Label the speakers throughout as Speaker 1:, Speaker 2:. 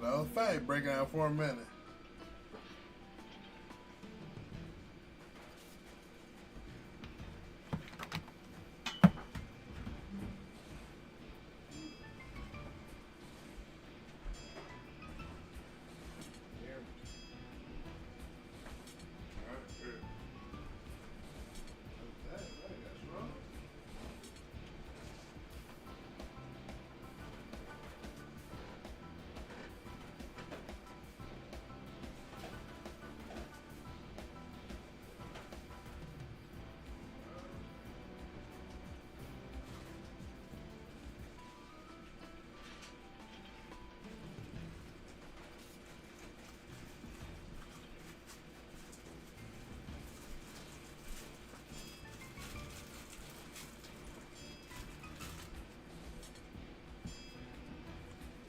Speaker 1: Thought that was fake breaking out for a minute.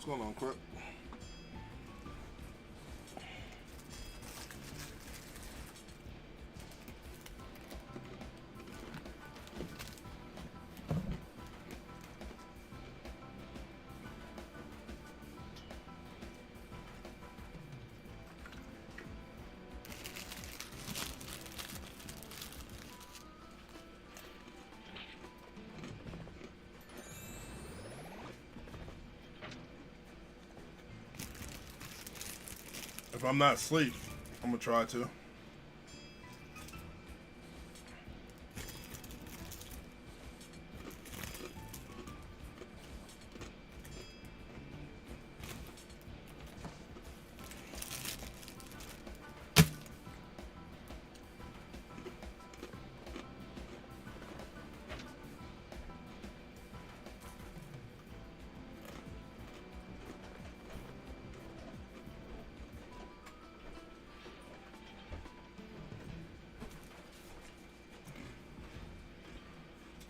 Speaker 1: What's going on, Crip? If I'm not asleep, I'm gonna try to.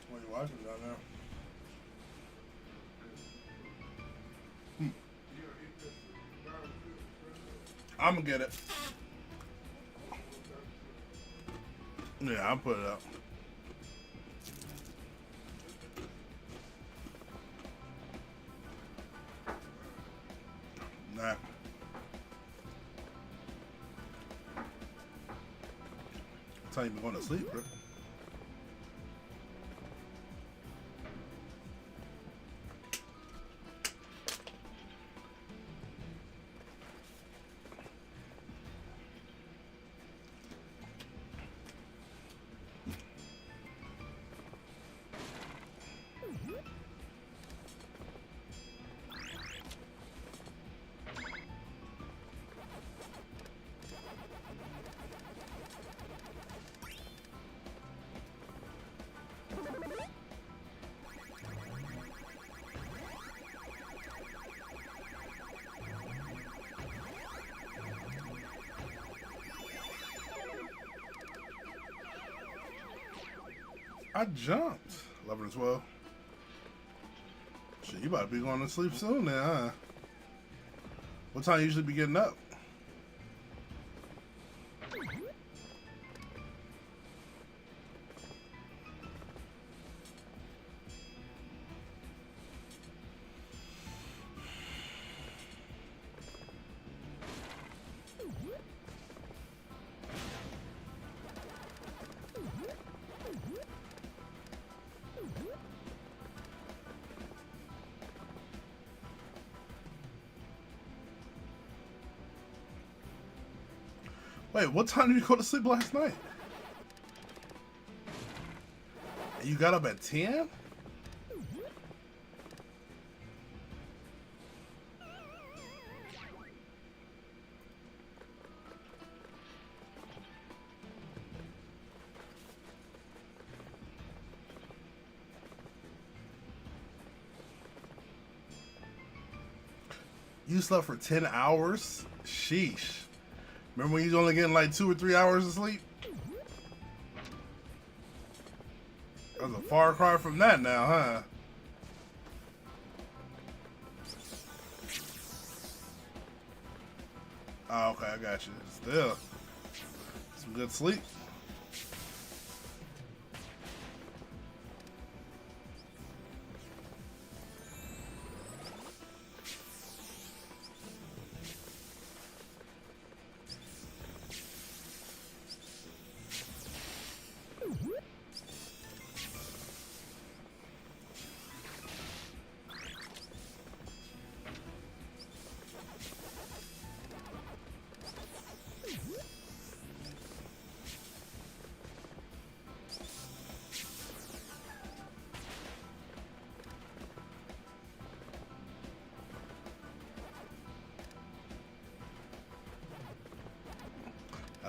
Speaker 1: What are you watching down there? I'm gonna get it. Yeah, I'll put it up. Nah. That's how you been going to sleep, bro. I jumped. 11 and 12. Shit, you about to be going to sleep soon now, huh? What time you usually be getting up? Wait, what time did you go to sleep last night? You got up at 10? You slept for 10 hours? Sheesh. Remember when you was only getting like 2 or 3 hours of sleep? That's a far cry from that now, huh? Oh, okay, I got you. Still, some good sleep.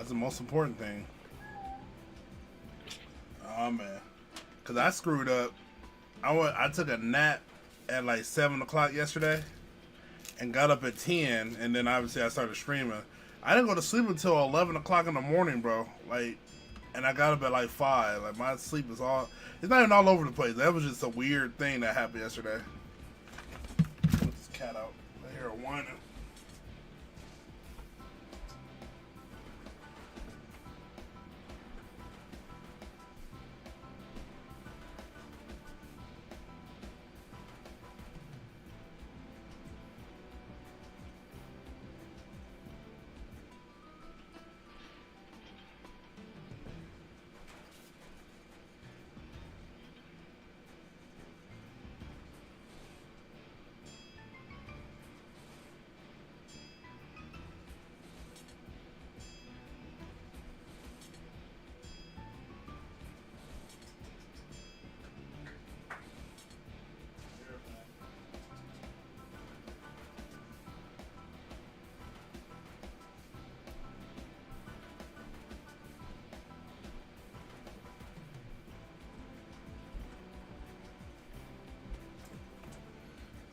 Speaker 1: That's the most important thing. Oh man, cause I screwed up. I took a nap at like 7 o'clock yesterday, and got up at 10, and then obviously I started streaming. I didn't go to sleep until 11 o'clock in the morning, bro. Like, and I got up at like 5. Like my sleep is all. It's not even all over the place. That was just a weird thing that happened yesterday. Put this cat out. I hear her whining.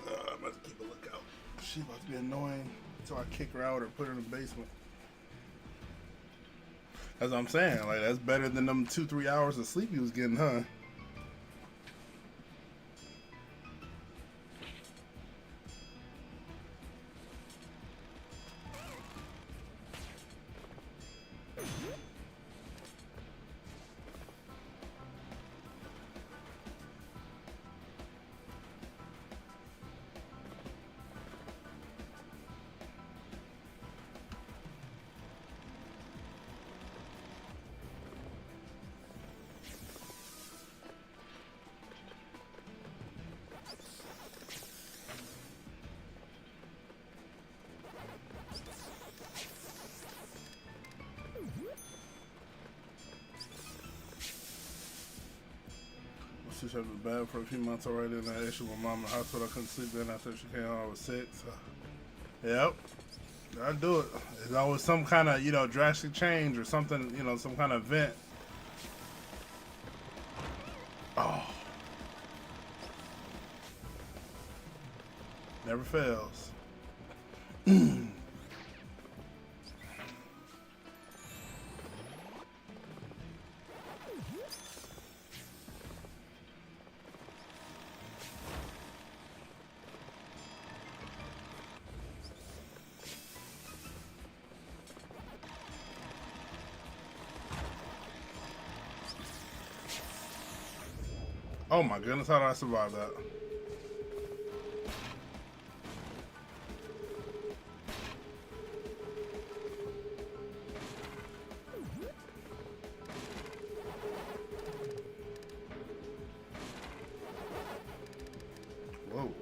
Speaker 1: I'm about to keep a lookout. She's about to be annoying until I kick her out or put her in the basement. That's what I'm saying. Like, that's better than them 2-3 hours of sleep you was getting, huh? She was bad for a few months already, and I issue with mom in the hospital. I couldn't sleep then after she came home. I was sick. So. Yep, I do it. There's always some kind of, drastic change or something, some kind of event. Oh, never fails. Oh my goodness, how did I survive that? Whoa.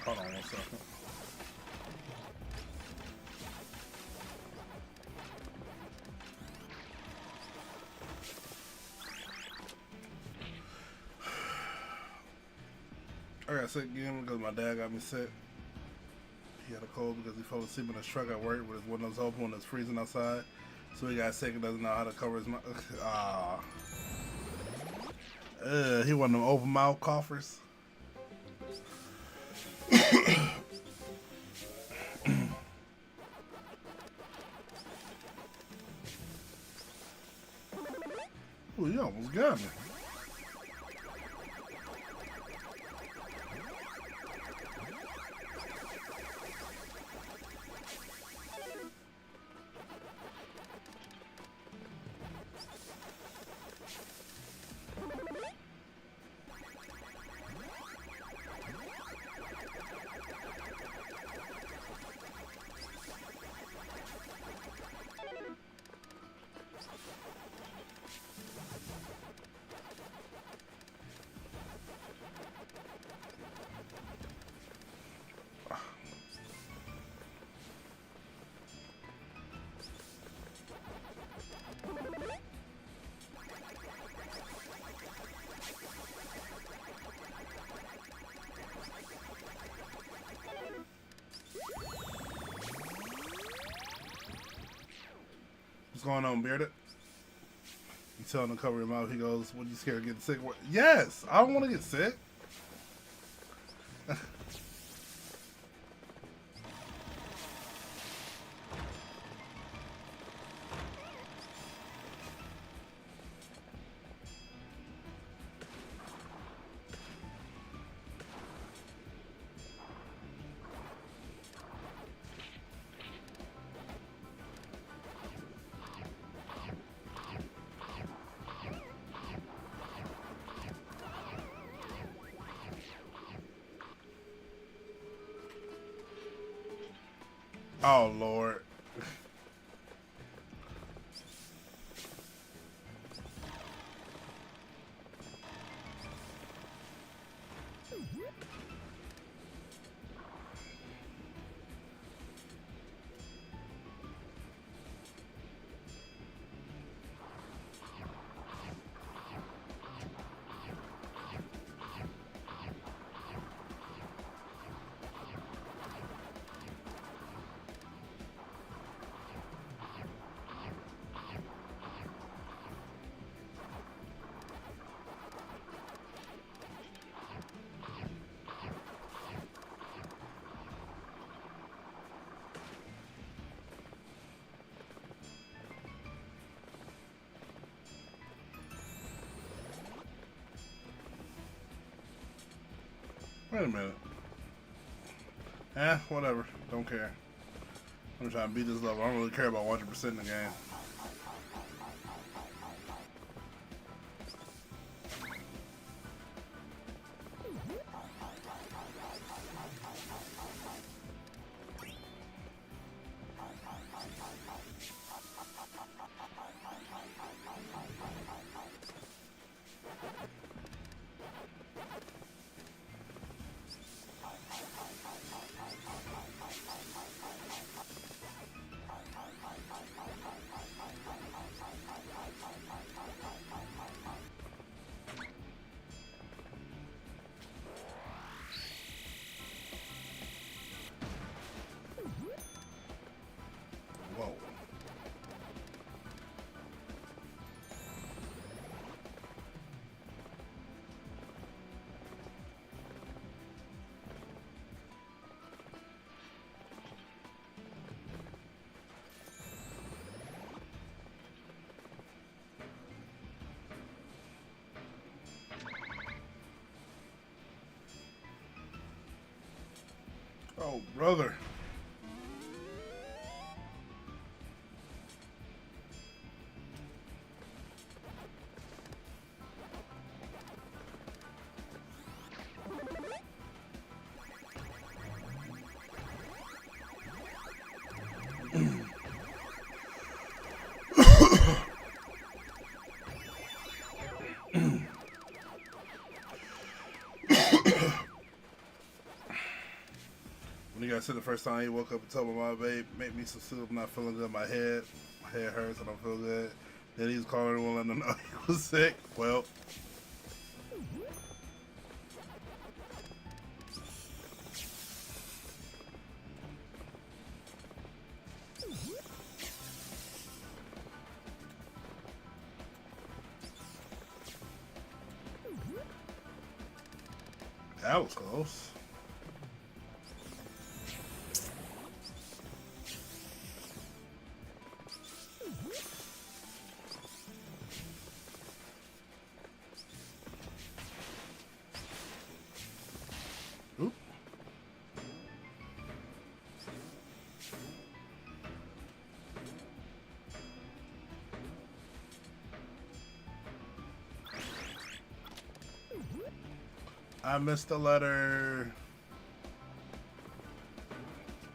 Speaker 1: Hold on 1 second. I got sick again because my dad got me sick. He had a cold because he fell asleep in his truck at work with his windows open when it's freezing outside. So he got sick and doesn't know how to cover his mouth. He one of them open mouth coughers. Ooh, you almost got me. What's going on, Bearded? You tell him to cover your mouth. He goes, "What, you scared of getting sick?" Yes, I don't want to get sick. Oh, Lord. Wait a minute. Whatever. Don't care. I'm trying to beat this level. I don't really care about 100% in the game. Whoa. Oh, brother. When you guys said the first time he woke up and told me, "My babe, make me some soup. I'm not feeling good. My head hurts. I don't feel good." Then he was calling everyone, letting them know he was sick. Well, that was close. Oop. I missed the letter.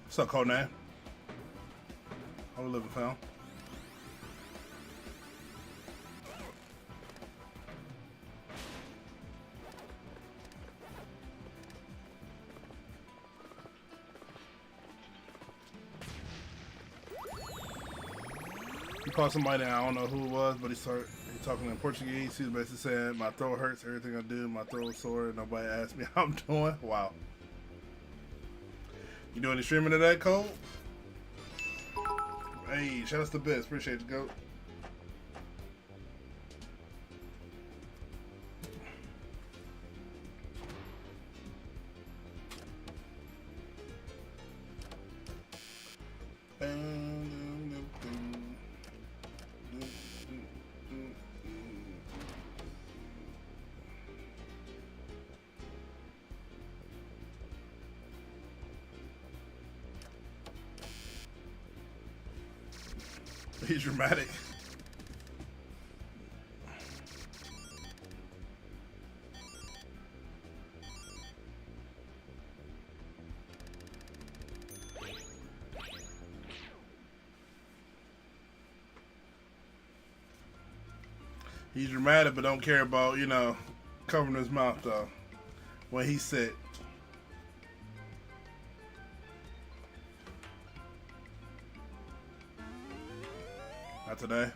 Speaker 1: What's up, Conan? How we living, fam? He called somebody, I don't know who it was, but he talking in Portuguese. He was basically saying, "My throat hurts, everything I do, my throat's sore, nobody asked me how I'm doing." Wow. You doing any streaming today, Cole? Hey, shout out to Biz. Appreciate you, GOAT. He's dramatic. He's dramatic, but don't care about, you know, covering his mouth, though, when he's sick. Not today.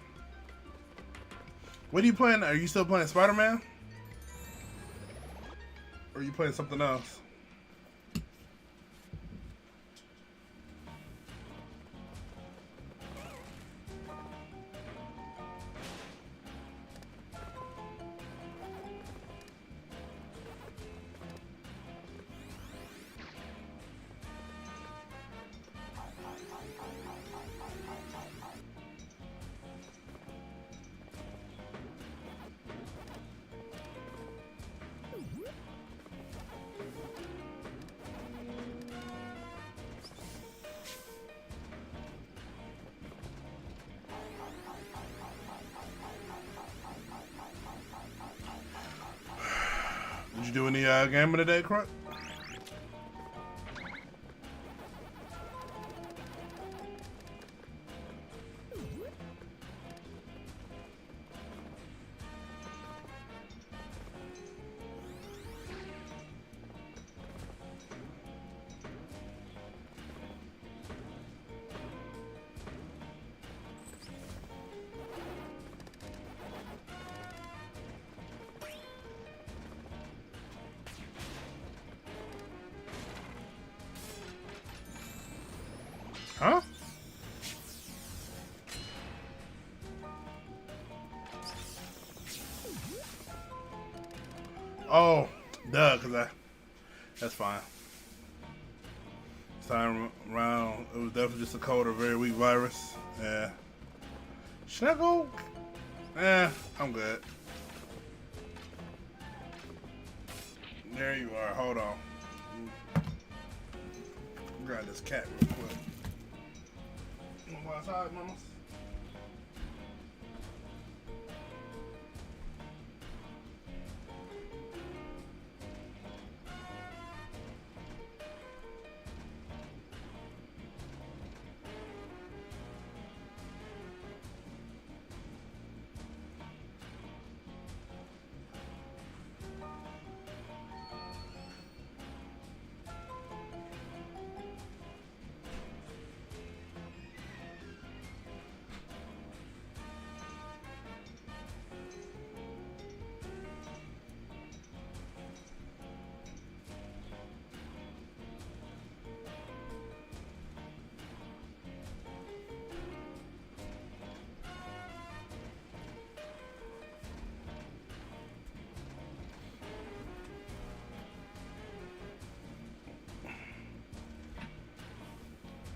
Speaker 1: What are you playing? Are you still playing Spider-Man? Or are you playing something else? Did you do any gaming today, Crunk? Huh? Oh, duh, that's fine. This time around, it was definitely just a cold or very weak virus. Yeah. Should I go? I'm good. There you are. Hold on. Grab this cat real quick. You wanna go outside, mamas?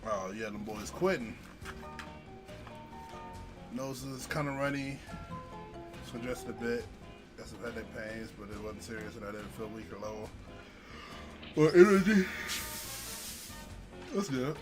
Speaker 1: Oh yeah, them boys quitting. Nose is kind of runny. It's congested a bit. Got some headache pains, but it wasn't serious, and I didn't feel weak or low. Or energy. That's good.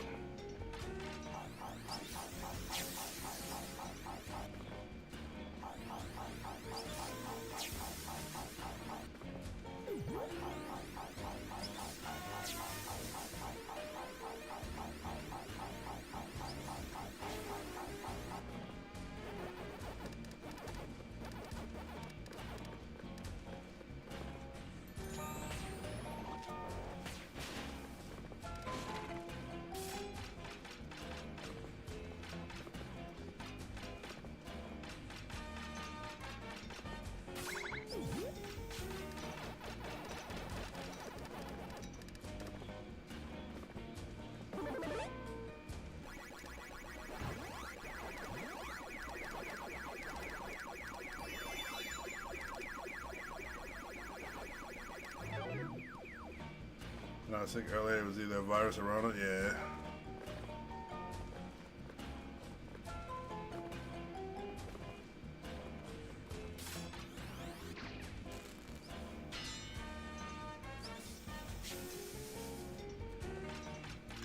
Speaker 1: I was sick earlier. It was either a virus or Rona. Yeah.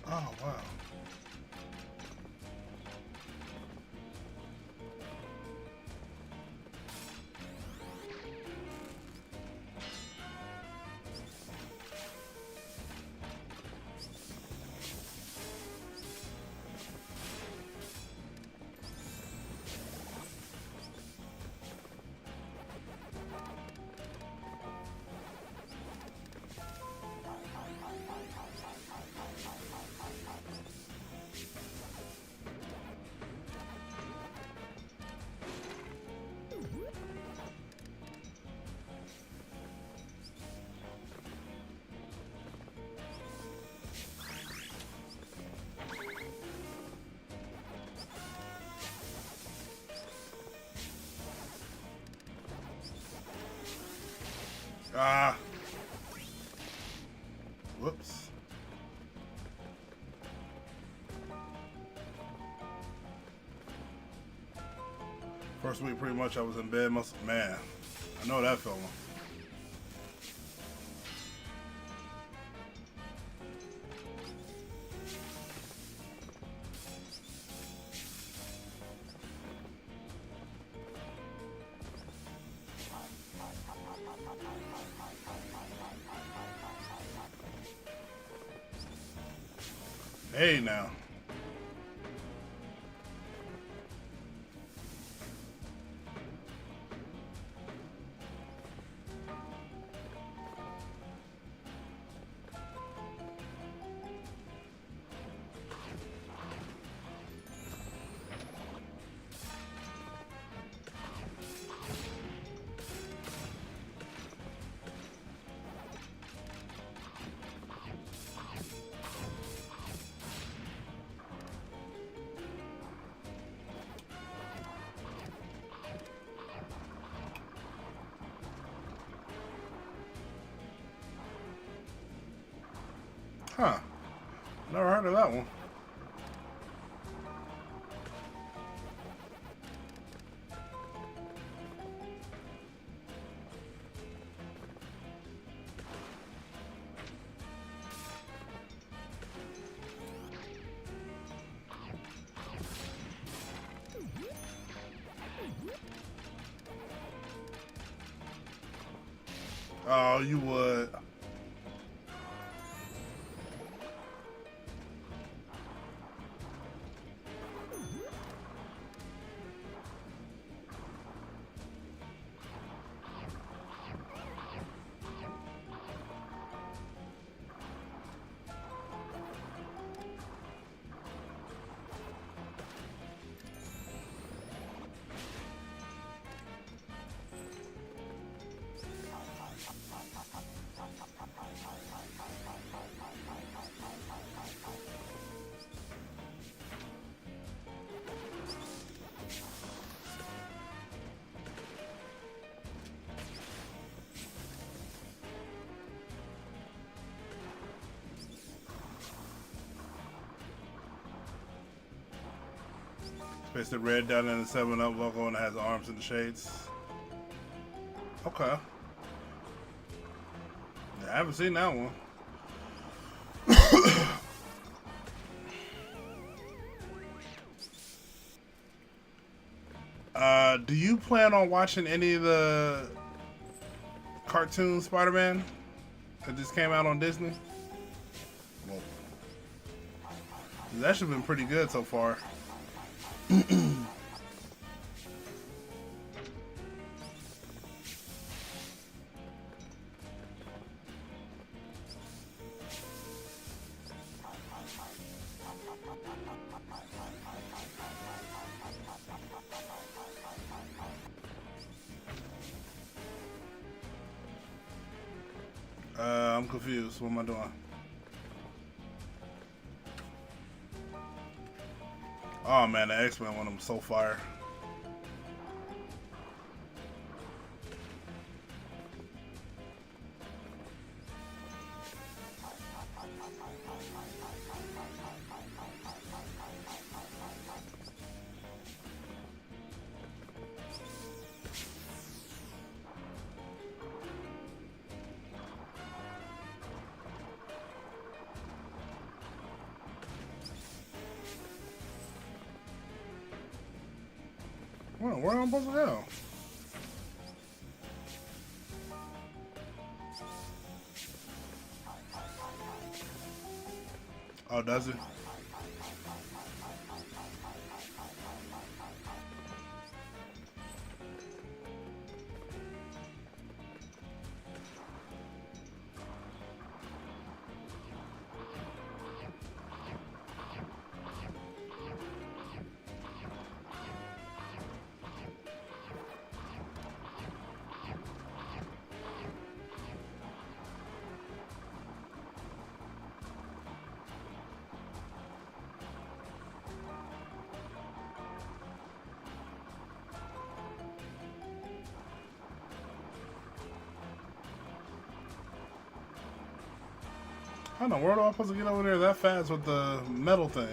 Speaker 1: Oh, wow. Ah. Whoops. First week, pretty much, I was in bed. Man, I know that feeling. Hey, now. Huh. Never heard of that one. Oh, you would. It's the red down in the 7-Up logo and it has arms in the shades. Okay. Yeah, I haven't seen that one. Do you plan on watching any of the cartoon Spider-Man that just came out on Disney? Well, that should have been pretty good so far. I'm confused. What am I doing? Oh man, the X-Men one was so fire. Oh, where am I supposed to go? Oh, does it? I don't know, where am I supposed to get over there that fast with the metal thing?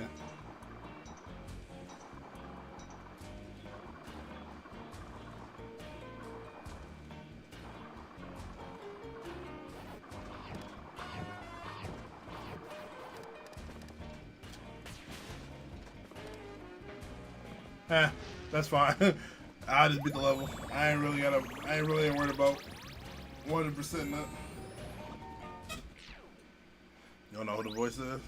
Speaker 1: Eh, that's fine. I just beat the level. I ain't really worried about 100% that. You don't know who the voice is?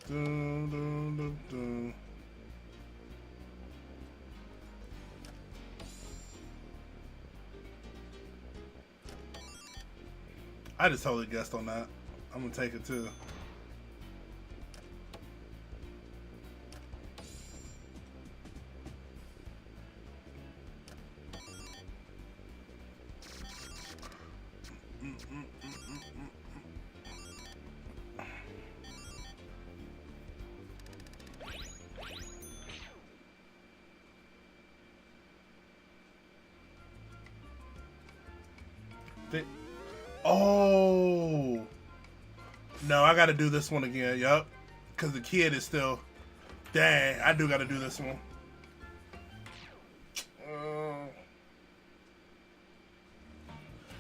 Speaker 1: Dun, dun, dun, dun. I just totally guessed on that. I'm gonna take it too. Oh no, I gotta do this one again. Yup, because the kid is still. Dang, I do gotta do this one.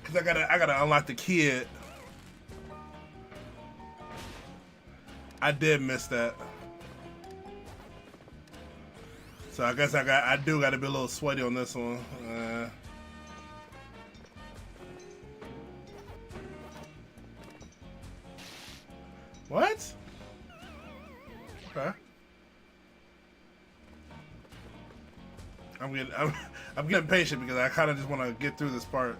Speaker 1: Cause I gotta unlock the kid. I did miss that. So I guess I do gotta be a little sweaty on this one. What? Okay. I'm getting patient because I kind of just want to get through this part.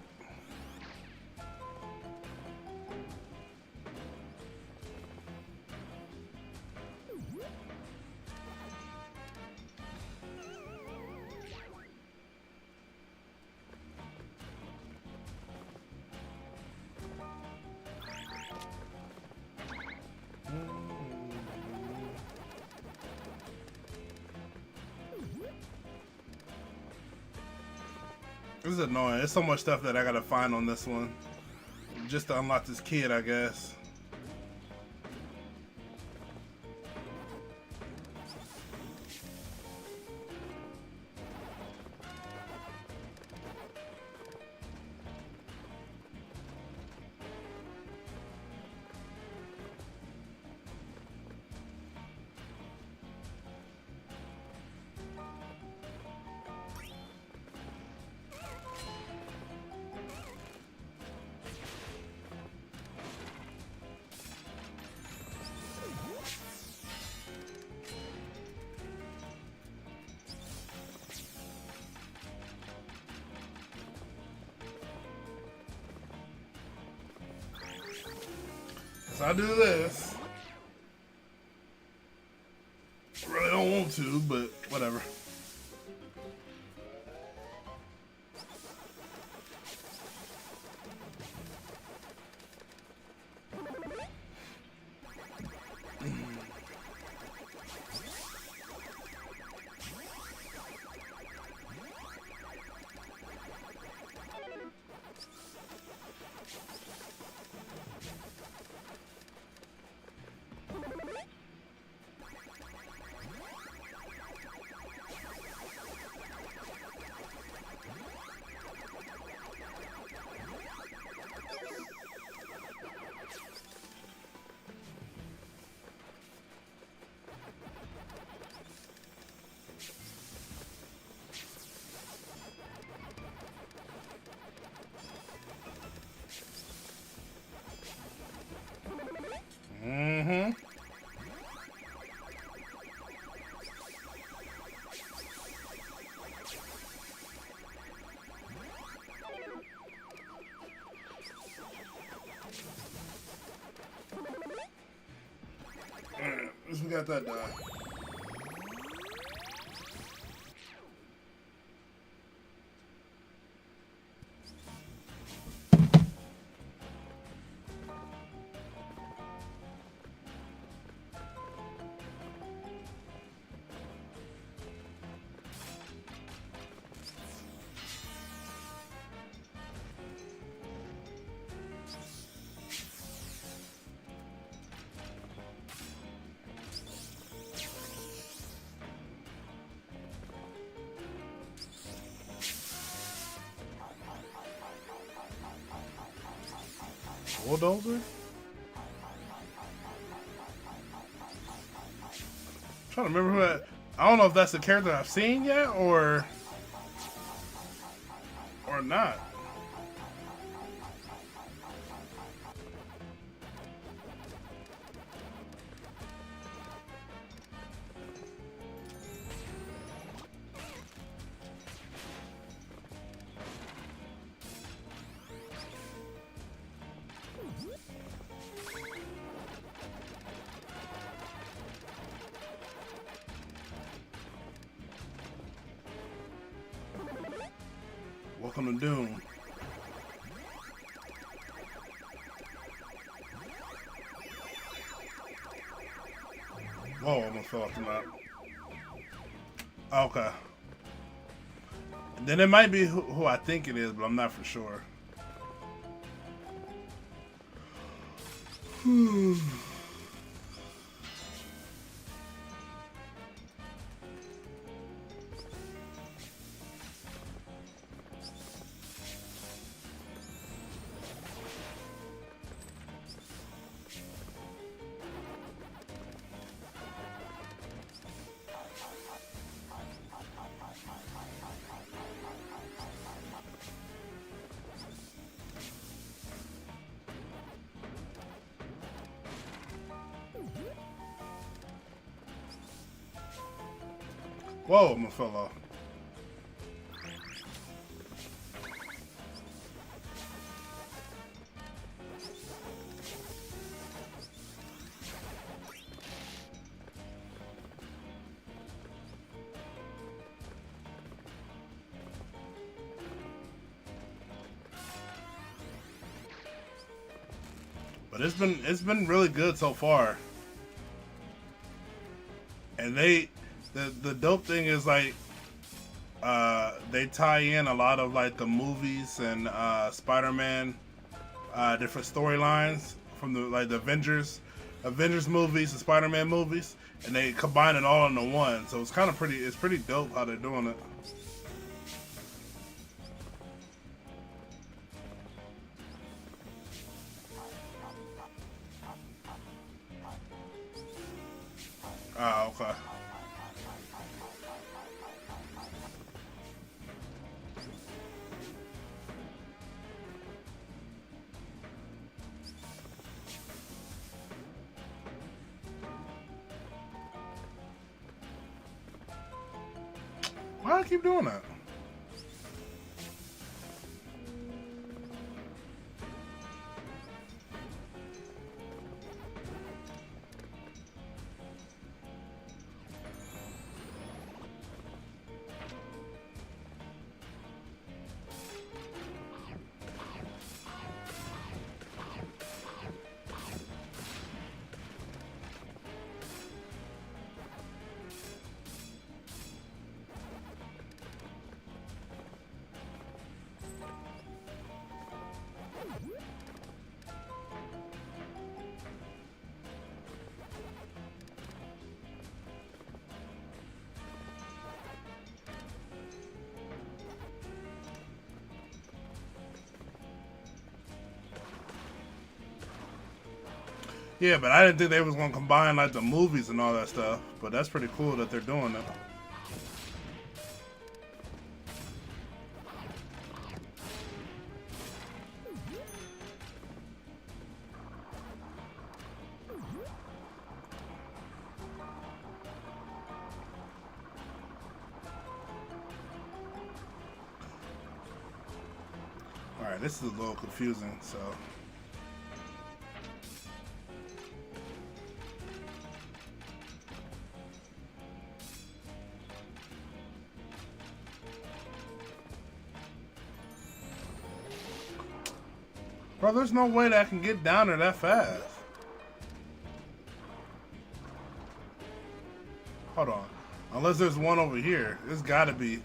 Speaker 1: This is annoying. There's so much stuff that I gotta find on this one. Just to unlock this kid, I guess. So I do this. I really don't want to, but whatever. got that done. Bulldozer? I'm trying to remember who that. I don't know if that's the character I've seen yet or not. Welcome to Doom. Whoa, I almost fell off the map. Okay. Then it might be who I think it is, but I'm not for sure. Whoa, my fellow. But it's been really good so far. And the dope thing is like they tie in a lot of like the movies and Spider-Man different storylines from the Avengers movies and Spider-Man movies, and they combine it all into one. So it's kind of pretty dope how they're doing it. Ah, okay. Why do I keep doing that? Yeah, but I didn't think they was gonna combine like the movies and all that stuff. But that's pretty cool that they're doing it. All right, this is a little confusing, so. Bro, there's no way that I can get down there that fast. Hold on. Unless there's one over here. There's gotta be.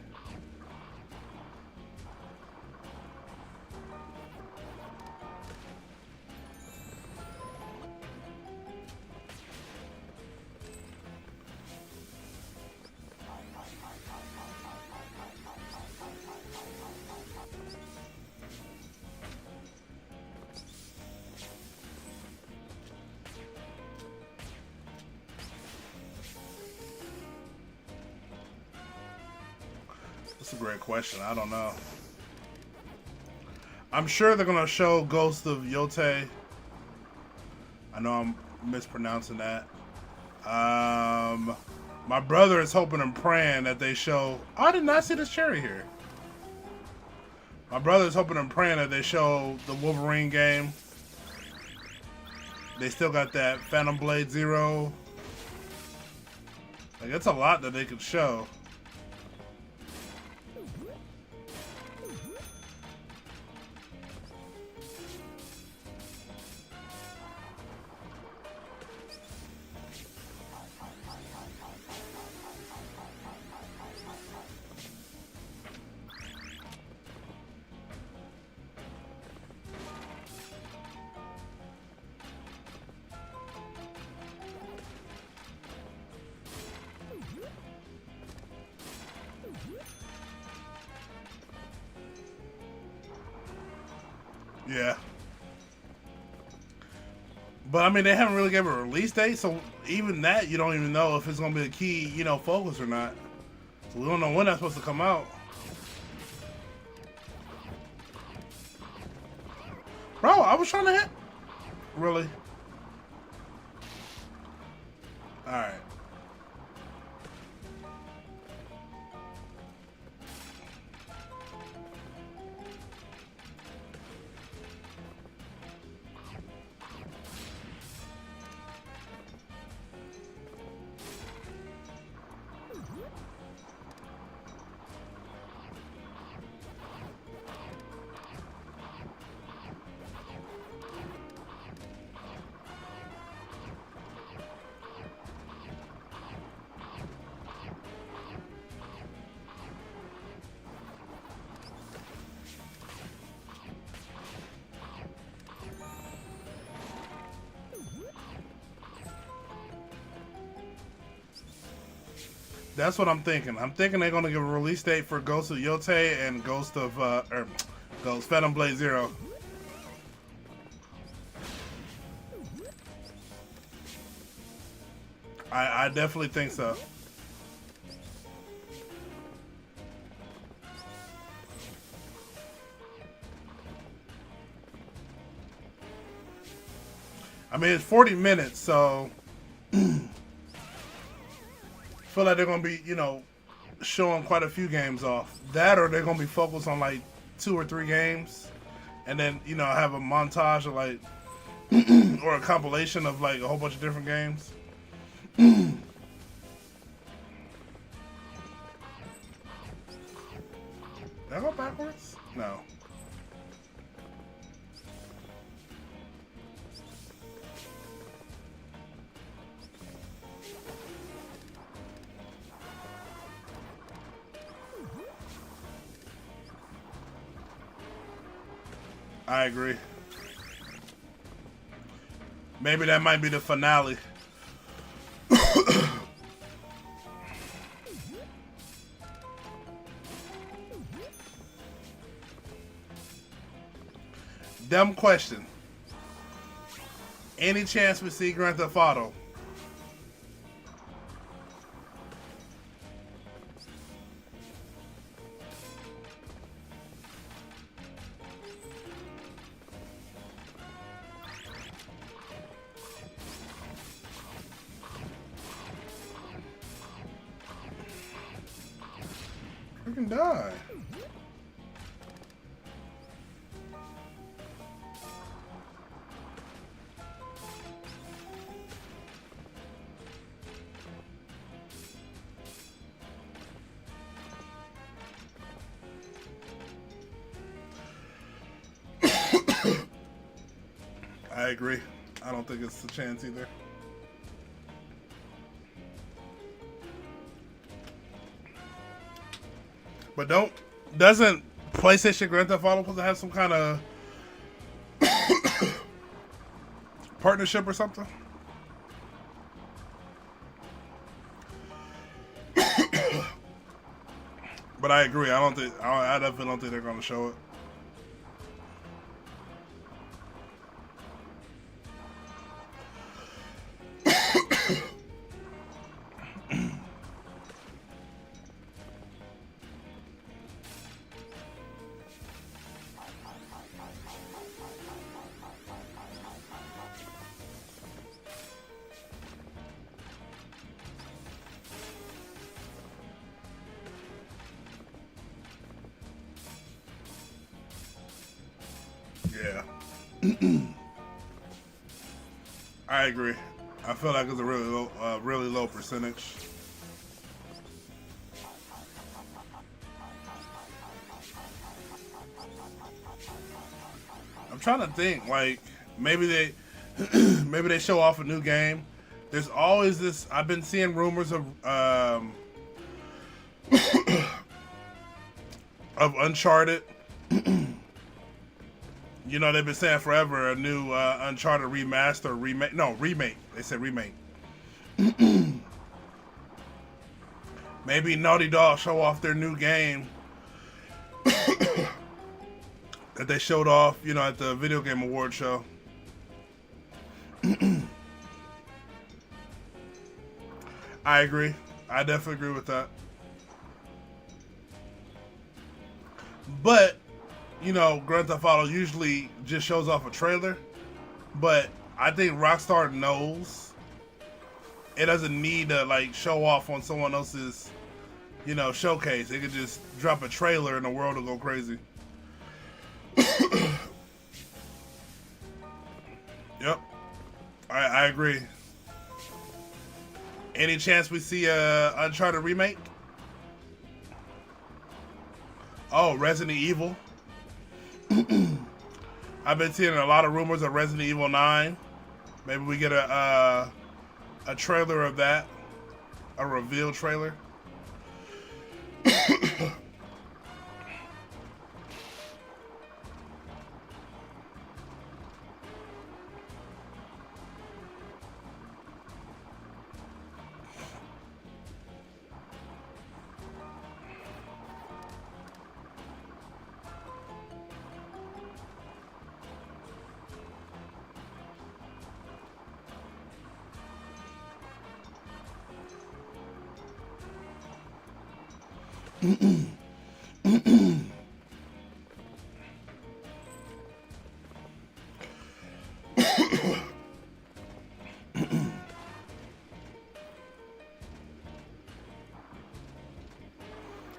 Speaker 1: That's a great question. I don't know. I'm sure they're gonna show Ghost of Yote. I know I'm mispronouncing that. My brother is hoping and praying that they show. Oh, I did not see this cherry here. My brother is hoping and praying that they show the Wolverine game. They still got that Phantom Blade Zero. Like, it's a lot that they could show. Yeah. But I mean, they haven't really given a release date, so even that, you don't even know if it's going to be a key, you know, focus or not. So we don't know when that's supposed to come out. Bro, I was trying to hit. Really? Alright. That's what I'm thinking. I'm thinking they're gonna give a release date for Ghost of Yote and Ghost of Ghost Phantom Blade Zero. I definitely think so. I mean, it's 40 minutes, so feel like they're gonna be, you know, showing quite a few games off. That, or they're gonna be focused on like 2 or 3 games, and then, you know, have a montage of like or a compilation of like a whole bunch of different games. Did I go backwards? No. I agree. Maybe that might be the finale. Dumb question. Any chance we see Grand Theft Auto? Freaking die. I agree. I don't think it's a chance either. But doesn't PlayStation Grand Theft Auto supposed to have some kind of partnership or something? But I agree. I definitely don't think they're going to show it. Yeah. I agree. I feel like it's a really low percentage. I'm trying to think, like maybe they maybe they show off a new game. There's always this. I've been seeing rumors of Uncharted. You know, they've been saying forever a new Uncharted remaster, remake. No, remake. They said remake. Maybe Naughty Dog show off their new game that they showed off, you know, at the Video Game Award show. I agree. I definitely agree with that. But, you know, Grand Theft Auto usually just shows off a trailer. But I think Rockstar knows it doesn't need to, like, show off on someone else's, you know, showcase. It could just drop a trailer and the world will go crazy. Yep. I agree. Any chance we see a Uncharted remake? Oh, Resident Evil. I've been seeing a lot of rumors of Resident Evil 9. Maybe we get a trailer of that. A reveal trailer.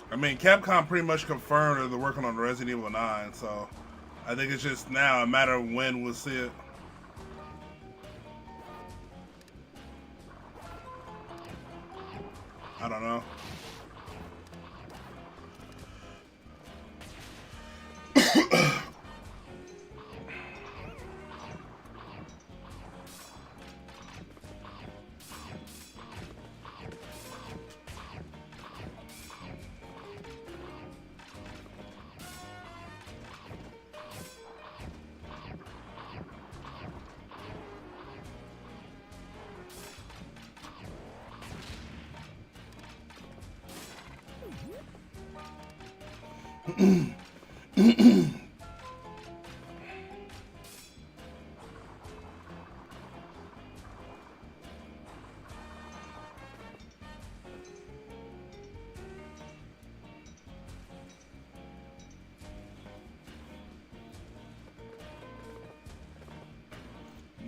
Speaker 1: I mean, Capcom pretty much confirmed that they're working on Resident Evil 9, so I think it's just now a matter of when we'll see it. I don't know.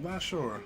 Speaker 1: Not sure.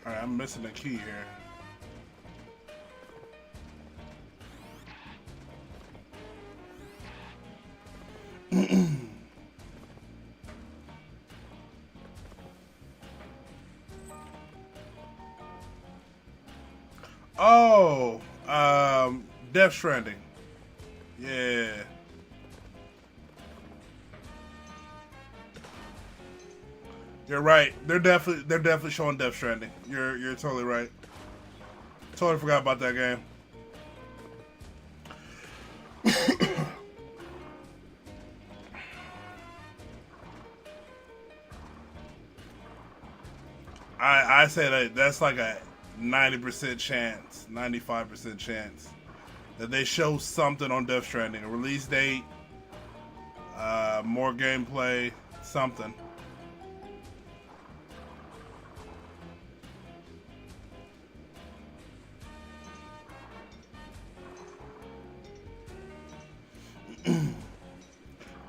Speaker 1: All right, I'm missing a key here. Oh, Death Stranding. Yeah. You're right. They're definitely showing Death Stranding. You're totally right. Totally forgot about that game. I say that's like a 90% chance, 95% chance that they show something on Death Stranding, a release date, more gameplay, something.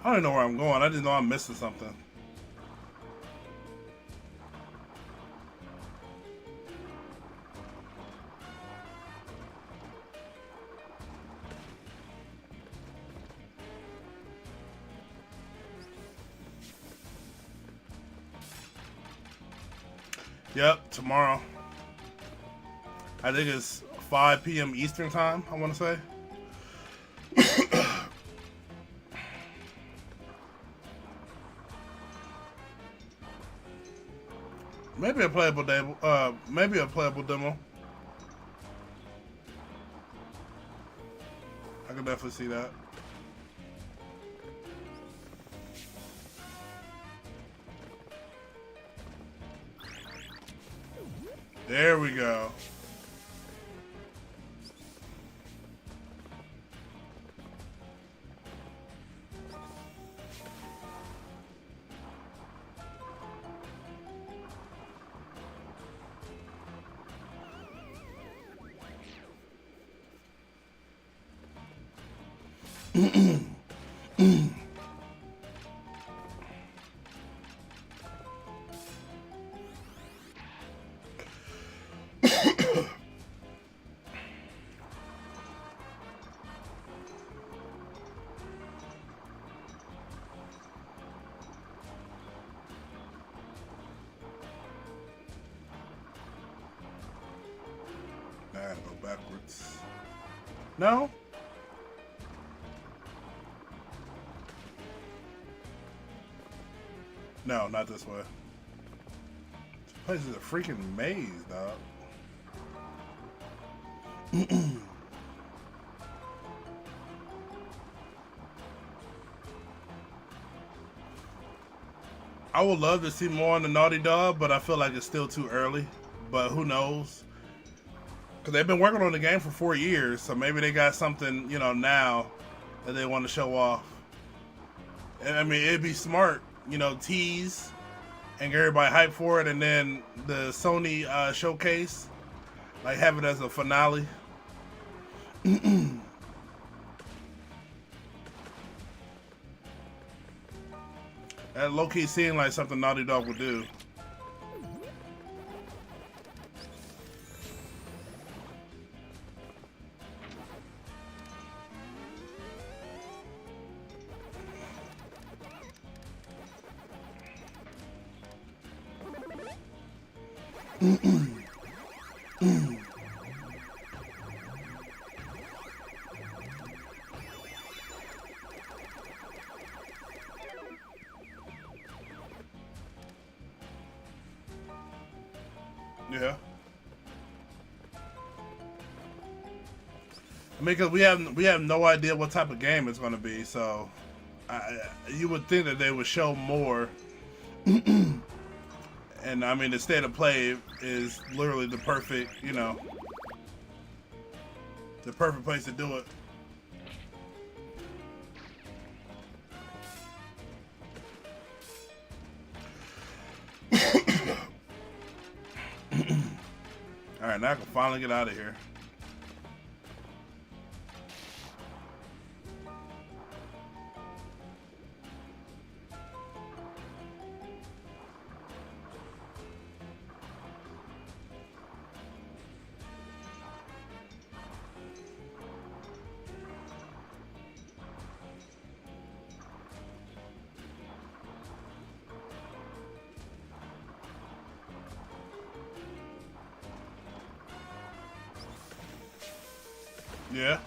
Speaker 1: I don't even know where I'm going. I just know I'm missing something. Yep, tomorrow. I think it's 5 p.m. Eastern time, I want to say. Maybe a playable demo. Maybe a playable demo. I can definitely see that. There we go. I gotta go backwards. No? No, not this way. This place is a freaking maze, dog. I would love to see more on the Naughty Dog, but I feel like it's still too early. But who knows? Because they've been working on the game for 4 years, so maybe they got something, now that they want to show off. And I mean, it'd be smart, tease and get everybody hyped for it, and then the Sony showcase, like have it as a finale. That low-key seemed like something Naughty Dog would do. Yeah. I mean, because we have no idea what type of game it's going to be, so you would think that they would show more. And I mean, the state of play is literally the perfect, the perfect place to do it. All right, now I can finally get out of here. Yeah.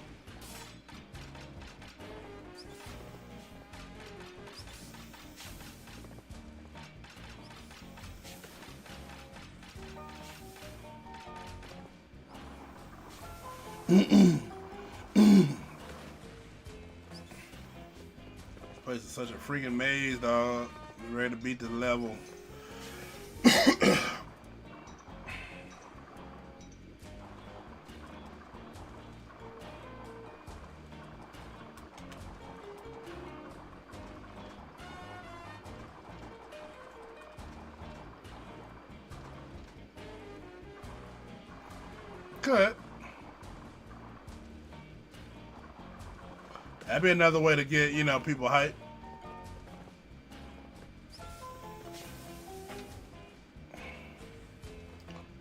Speaker 1: This place is such a freaking maze, dog. We're ready to beat the level. Good. That'd be another way to get, you know, people hyped.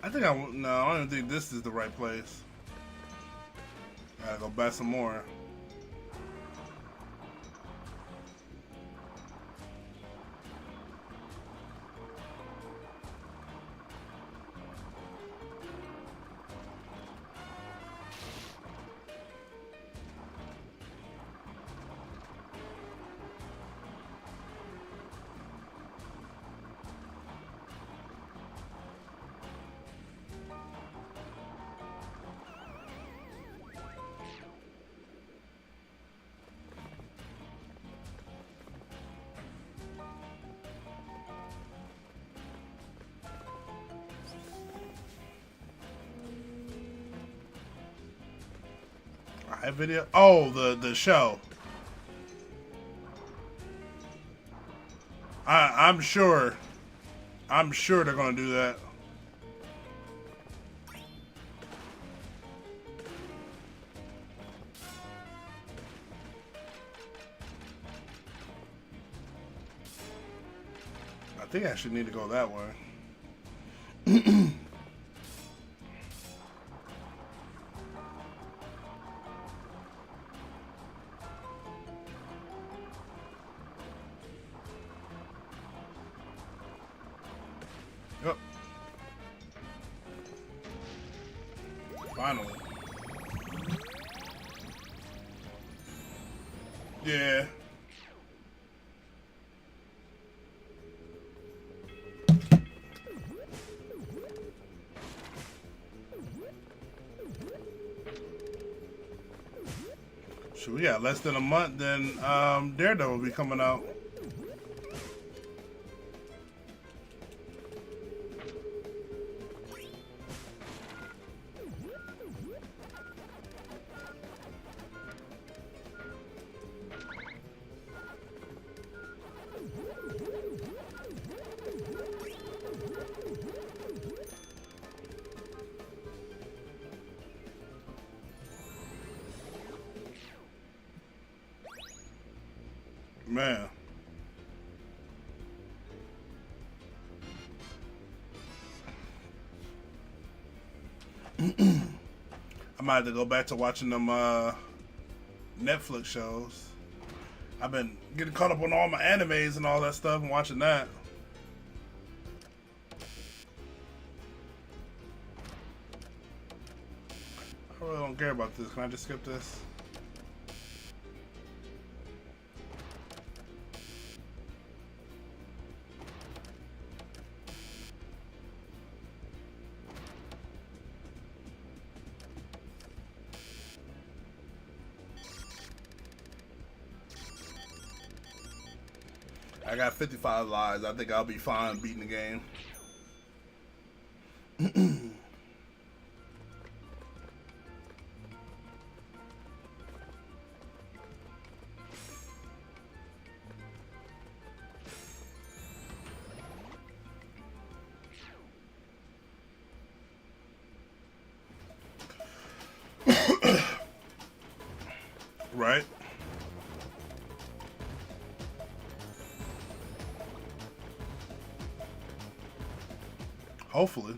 Speaker 1: I think I don't even think this is the right place. Gotta go buy some more. Alright, video. Oh, the show. I'm sure they're gonna do that. I think I actually need to go that way. Yep. Finally. Yeah. So we got less than a month, then Daredevil will be coming out. Man. I might have to go back to watching them Netflix shows. I've been getting caught up on all my animes and all that stuff and watching that. I really don't care about this. Can I just skip this? I got 55 lives. I think I'll be fine beating the game. Right? Hopefully.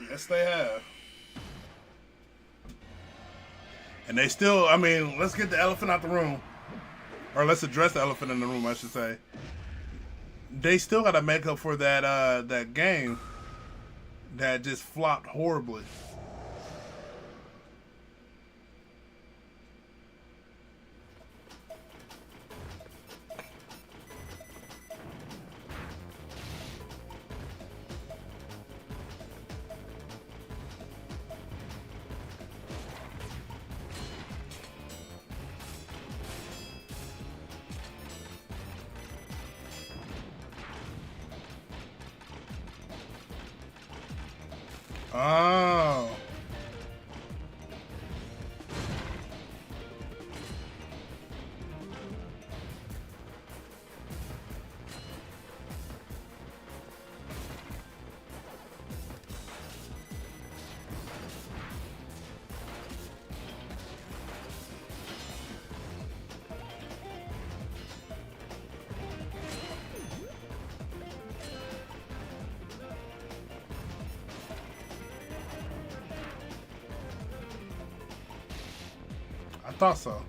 Speaker 1: Yes, they have. And they still, I mean, let's get the elephant out the room. Or let's address the elephant in the room, I should say. they still got to make up for that game that just flopped horribly. Oh. I thought so.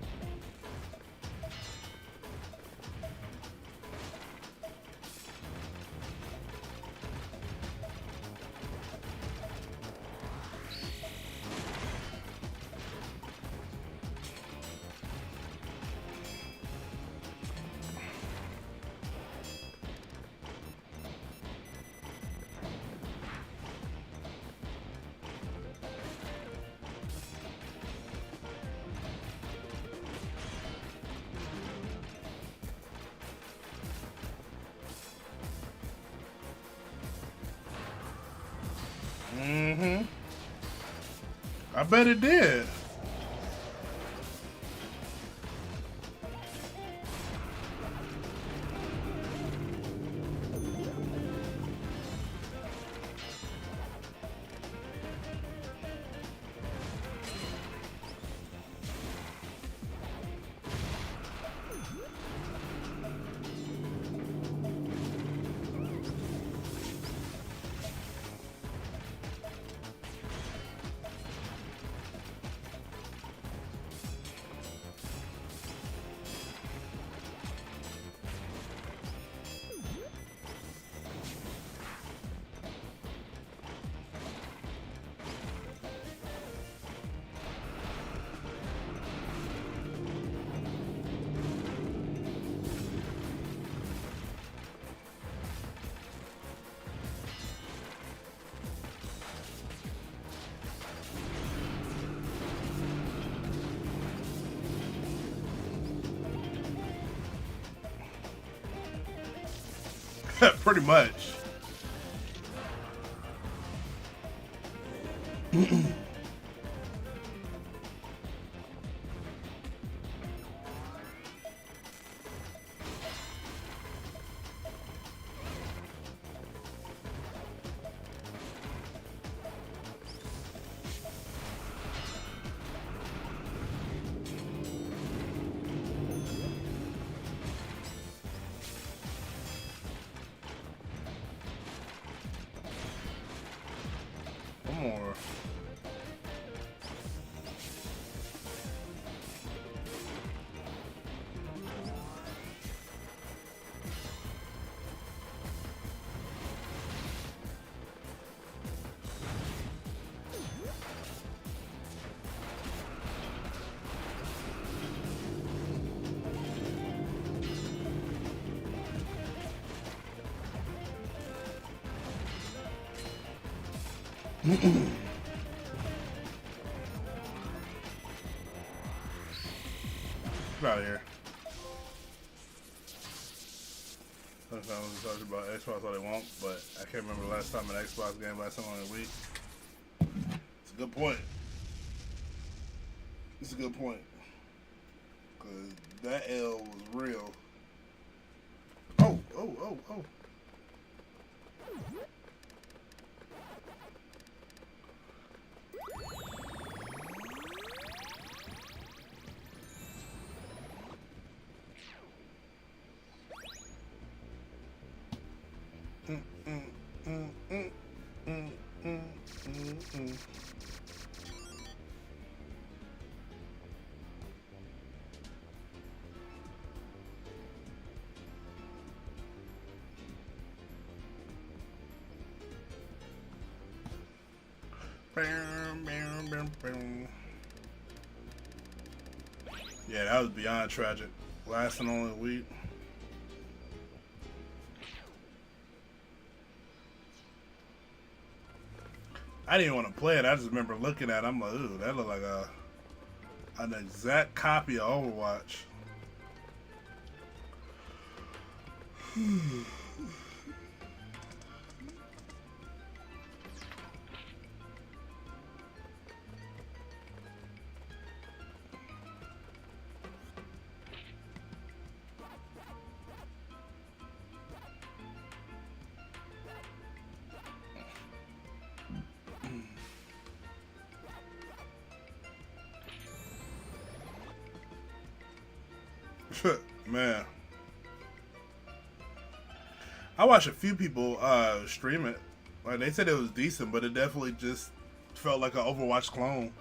Speaker 1: Mm-hmm. I bet it did. Pretty much. One more. Get out of here. Sometimes we talk about Xbox all they want, but I can't remember the last time an Xbox game lasted only a week. It's a good point. It's a good point. Because that L was real. Oh, oh, oh, oh. Yeah, that was beyond tragic. Lasting only a week. I didn't want to play it. I just remember looking at it. I'm like, ooh, that looked like an exact copy of Overwatch. Man, I watched a few people stream it. Like they said it was decent, but it definitely just felt like an Overwatch clone.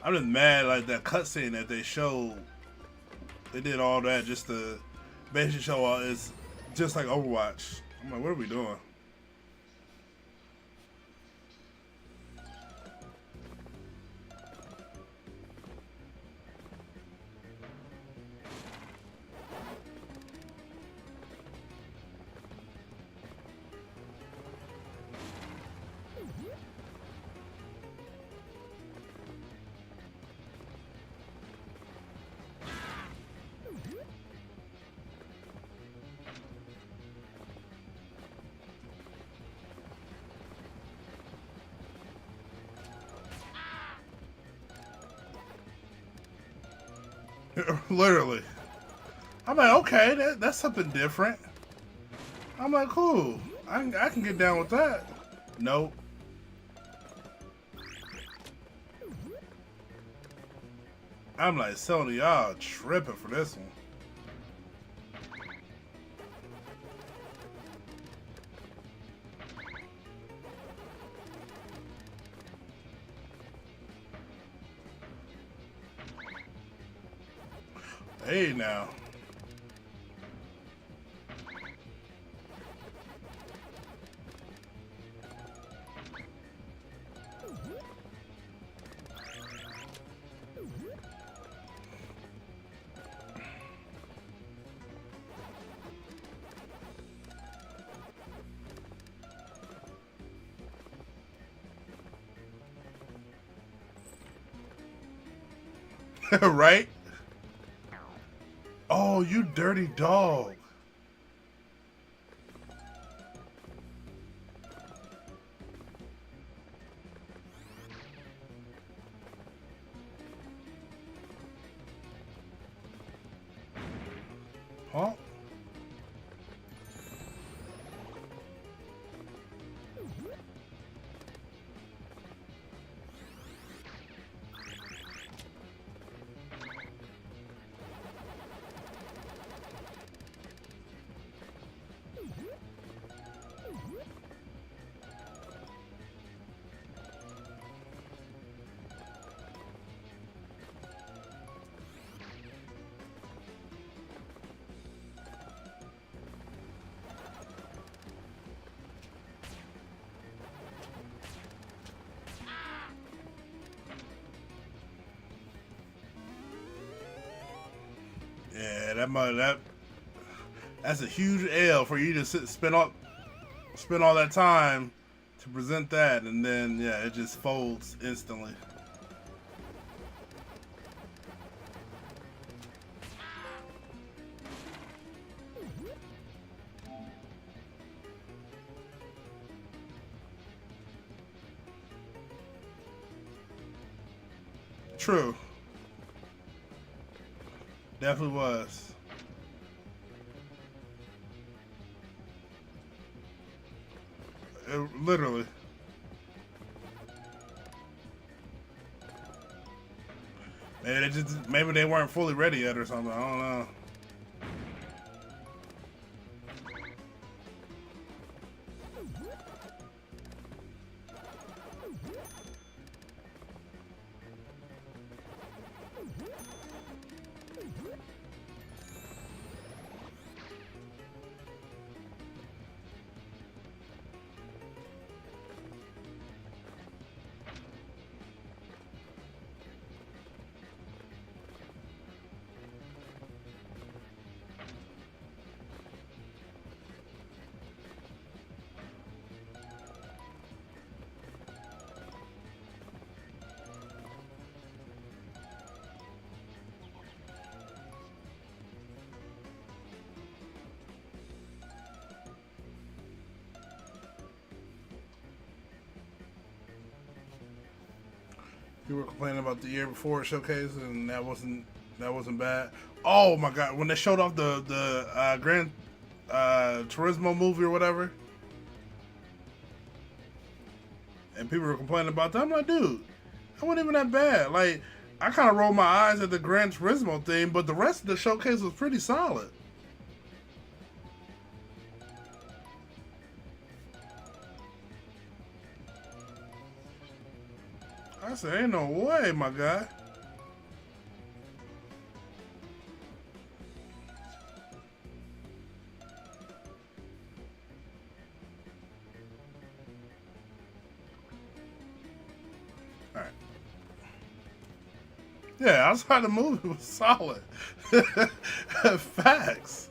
Speaker 1: I'm just mad like that cutscene that they showed. They did all that just to basically show it's just like Overwatch. I'm like, what are we doing? Literally. I'm like, okay, that's something different. I'm like, cool. I can get down with that. Nope. I'm like, Sony, y'all tripping for this one. Hey, now. Right? Oh, you dirty dog. Huh? Yeah, that's a huge L for you to spend all that time to present that, and then yeah, it just folds instantly. True. Definitely was. Literally. Maybe they weren't fully ready yet or something. I don't know. You were complaining about the year before showcase, and that wasn't bad. Oh my god, when they showed off the Gran Turismo movie or whatever, and people were complaining about that, I'm like, dude, that wasn't even that bad. Like, I kind of rolled my eyes at the Gran Turismo thing, but the rest of the showcase was pretty solid. I said, ain't no way, my guy. All right. Yeah, outside the movie was solid. Facts.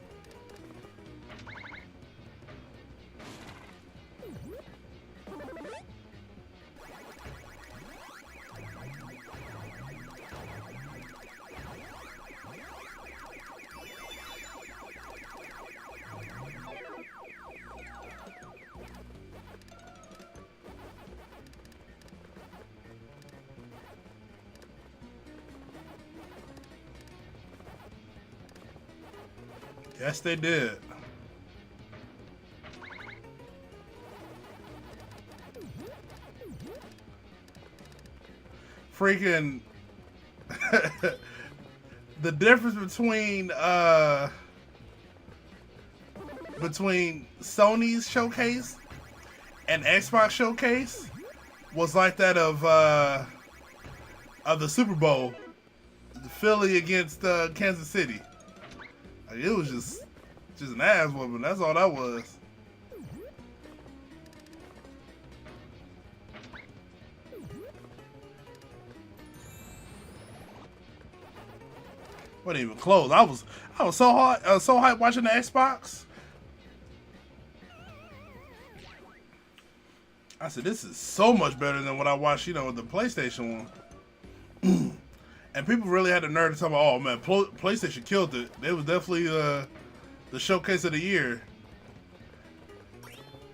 Speaker 1: Yes, they did. Freaking the difference between Sony's showcase and Xbox showcase was like that of the Super Bowl, the Philly against Kansas City. Like, it was just an ass whooping. That's all that was. Wasn't even close. I was so hot, so hyped watching the Xbox. I said, this is so much better than what I watched, with the PlayStation one. And people really had the nerve to talk about, oh man, PlayStation killed it. It was definitely the showcase of the year.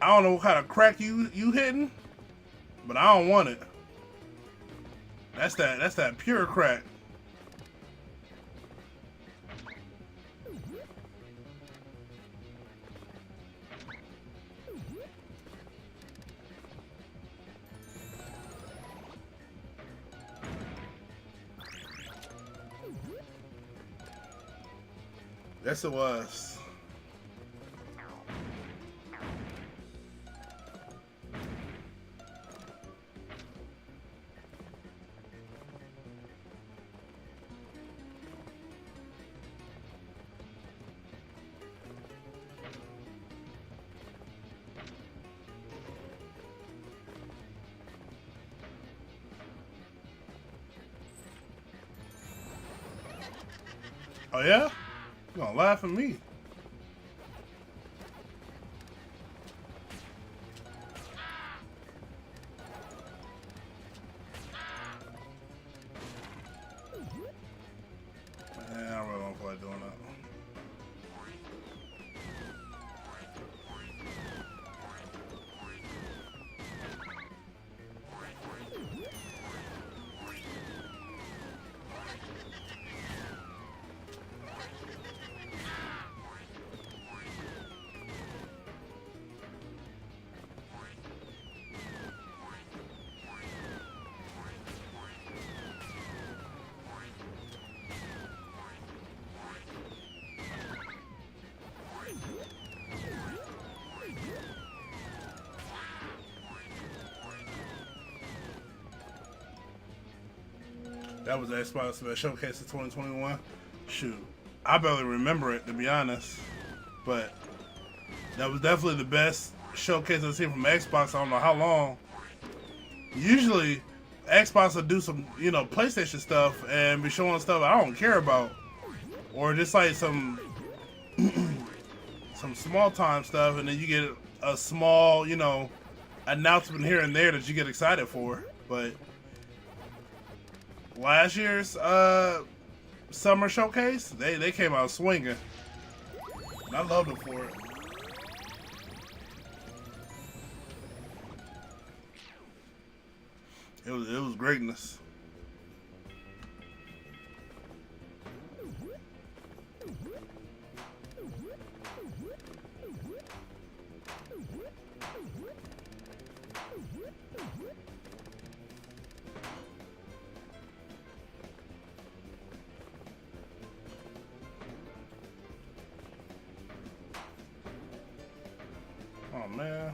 Speaker 1: I don't know what kind of crack you hitting, but I don't want it. That's that pure crack. Yes, it was. Oh yeah? You gonna laugh at me? Man, I really don't feel like doing that. That was the Xbox Showcase of 2021. Shoot, I barely remember it, to be honest. But that was definitely the best showcase I've seen from Xbox. I don't know how long. Usually, Xbox will do some, PlayStation stuff and be showing stuff I don't care about, or just like some small time stuff, and then you get a small, announcement here and there that you get excited for. But last year's summer showcase, they came out swinging. I loved them for it. It was greatness. man.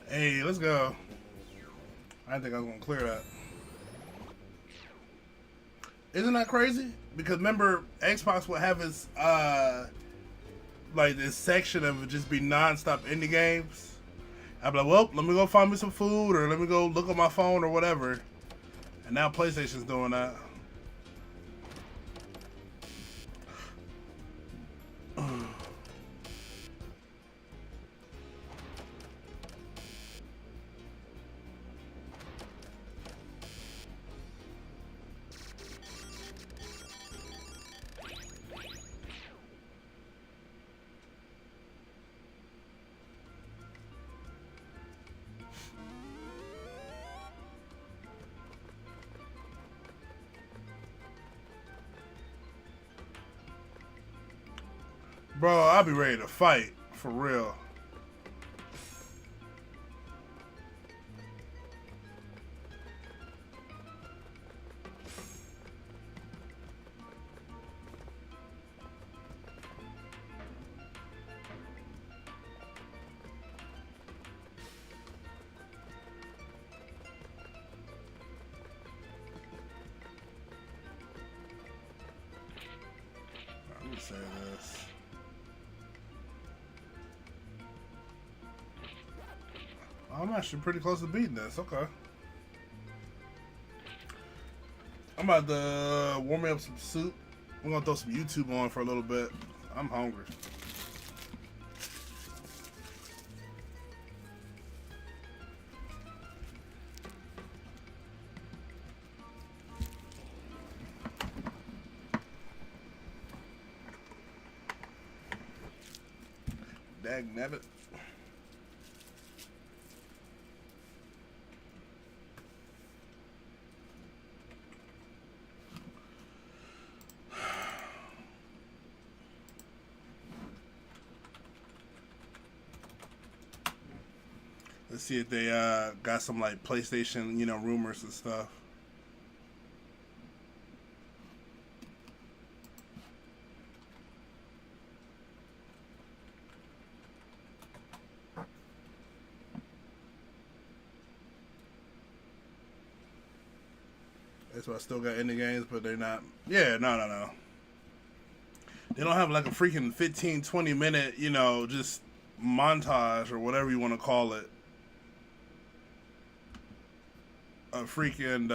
Speaker 1: Hey, let's go. I didn't think I was gonna clear that. Isn't that crazy? Because remember, Xbox would have its like this section of it just be non-stop indie games. I'd be like, well, let me go find me some food, or let me go look on my phone, or whatever. And now PlayStation's doing that. Bro, I'll be ready to fight, for real. Let me say this. I'm actually pretty close to beating this. Okay. I'm about to warm me up some soup. We're gonna throw some YouTube on for a little bit. I'm hungry. Dagnabbit. Let's see if they got some like PlayStation, you know, rumors and stuff. That's why I still got indie games, but they're not. Yeah, no. They don't have like a freaking 15, 20-minute, you know, just montage or whatever you want to call it. A freaking,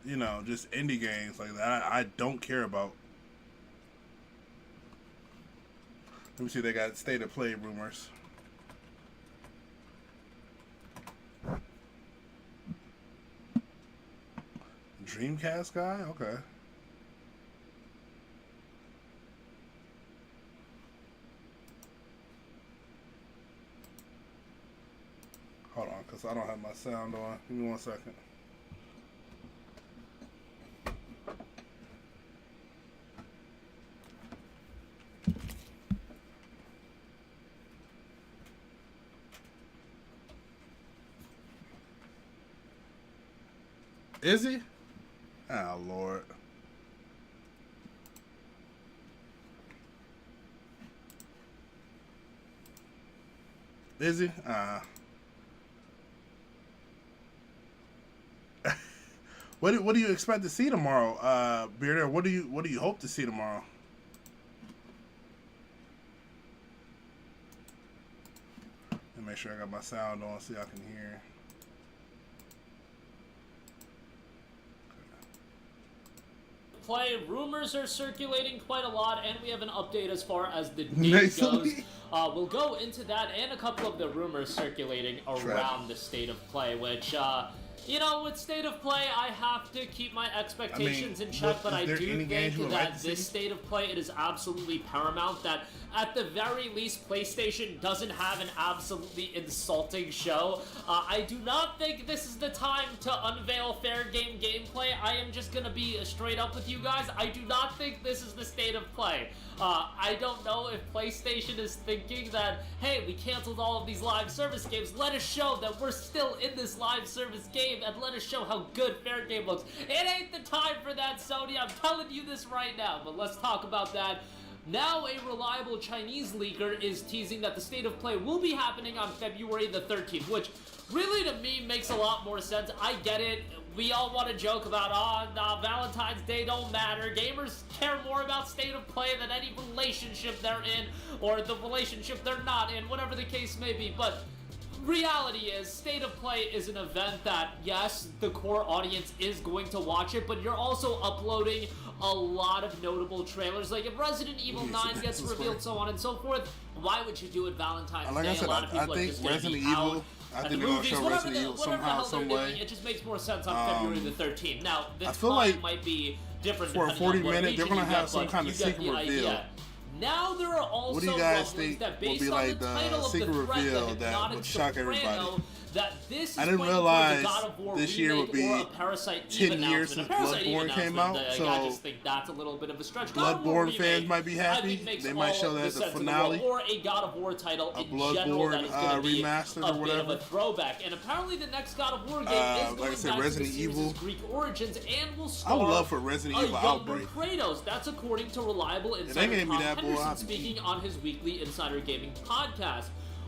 Speaker 1: you know, just indie games like that. I don't care about. Let me see, they got state of play rumors. Dreamcast guy? Okay. Hold on, because I don't have my sound on. Give me 1 second. Is he? Oh, Lord. Is he? What do you expect to see tomorrow, Bearder? What do you hope to see tomorrow? Let me make sure I got my sound on so y'all can hear.
Speaker 2: Play rumors are circulating quite a lot, and we have an update as far as the date goes. We'll go into that and a couple of the rumors circulating around the state of play, which You know, with State of Play, I have to keep my expectations in check, but I do think that this State of Play, it is absolutely paramount that at the very least, PlayStation doesn't have an absolutely insulting show. I do not think this is the time to unveil fair game gameplay. I am just gonna be straight up with you guys. I do not think this is the State of Play. I don't know if PlayStation is thinking that, hey, we canceled all of these live service games, let us show that we're still in this live service game, and let us show how good fair game looks. It ain't the time for that, Sony, I'm telling you this right now, but let's talk about that. Now a reliable Chinese leaker is teasing that the State of Play will be happening on February the 13th, which really to me makes a lot more sense. I get it. We all want to joke about, Valentine's Day don't matter. Gamers care more about State of Play than any relationship they're in, or the relationship they're not in, whatever the case may be. But reality is, State of Play is an event that, yes, the core audience is going to watch it, but you're also uploading a lot of notable trailers. Like, if Resident Evil 9 gets revealed, so on and so forth, why would you do it Valentine's Day?
Speaker 1: Like I said, I think Resident Evil, I think they're going to show Resident Evil somehow, some way.
Speaker 2: It just makes more sense on February the 13th. Now, the
Speaker 1: I feel like
Speaker 2: might be different
Speaker 1: for a 40-minute, they're going to have some kind of secret reveal.
Speaker 2: Now there are also
Speaker 1: what do you guys think will be like the secret reveal that would shock everybody?
Speaker 2: That this is
Speaker 1: I didn't realize this year would be 10 years since Bloodborne came out, so
Speaker 2: I just think that's a little bit of a stretch.
Speaker 1: Bloodborne fans might be happy. They might show that as the finale.
Speaker 2: Or a God of War title
Speaker 1: a
Speaker 2: in general that is going to be
Speaker 1: remastered
Speaker 2: a
Speaker 1: or
Speaker 2: bit of
Speaker 1: whatever.
Speaker 2: a throwback. And apparently the next God of War game is going back
Speaker 1: Resident
Speaker 2: to the
Speaker 1: Evil.
Speaker 2: Greek origins and will star
Speaker 1: I would love for Resident Evil Outbreak.
Speaker 2: Kratos. That's according to reliable insider Tom Henderson speaking on his weekly Insider Gaming podcast.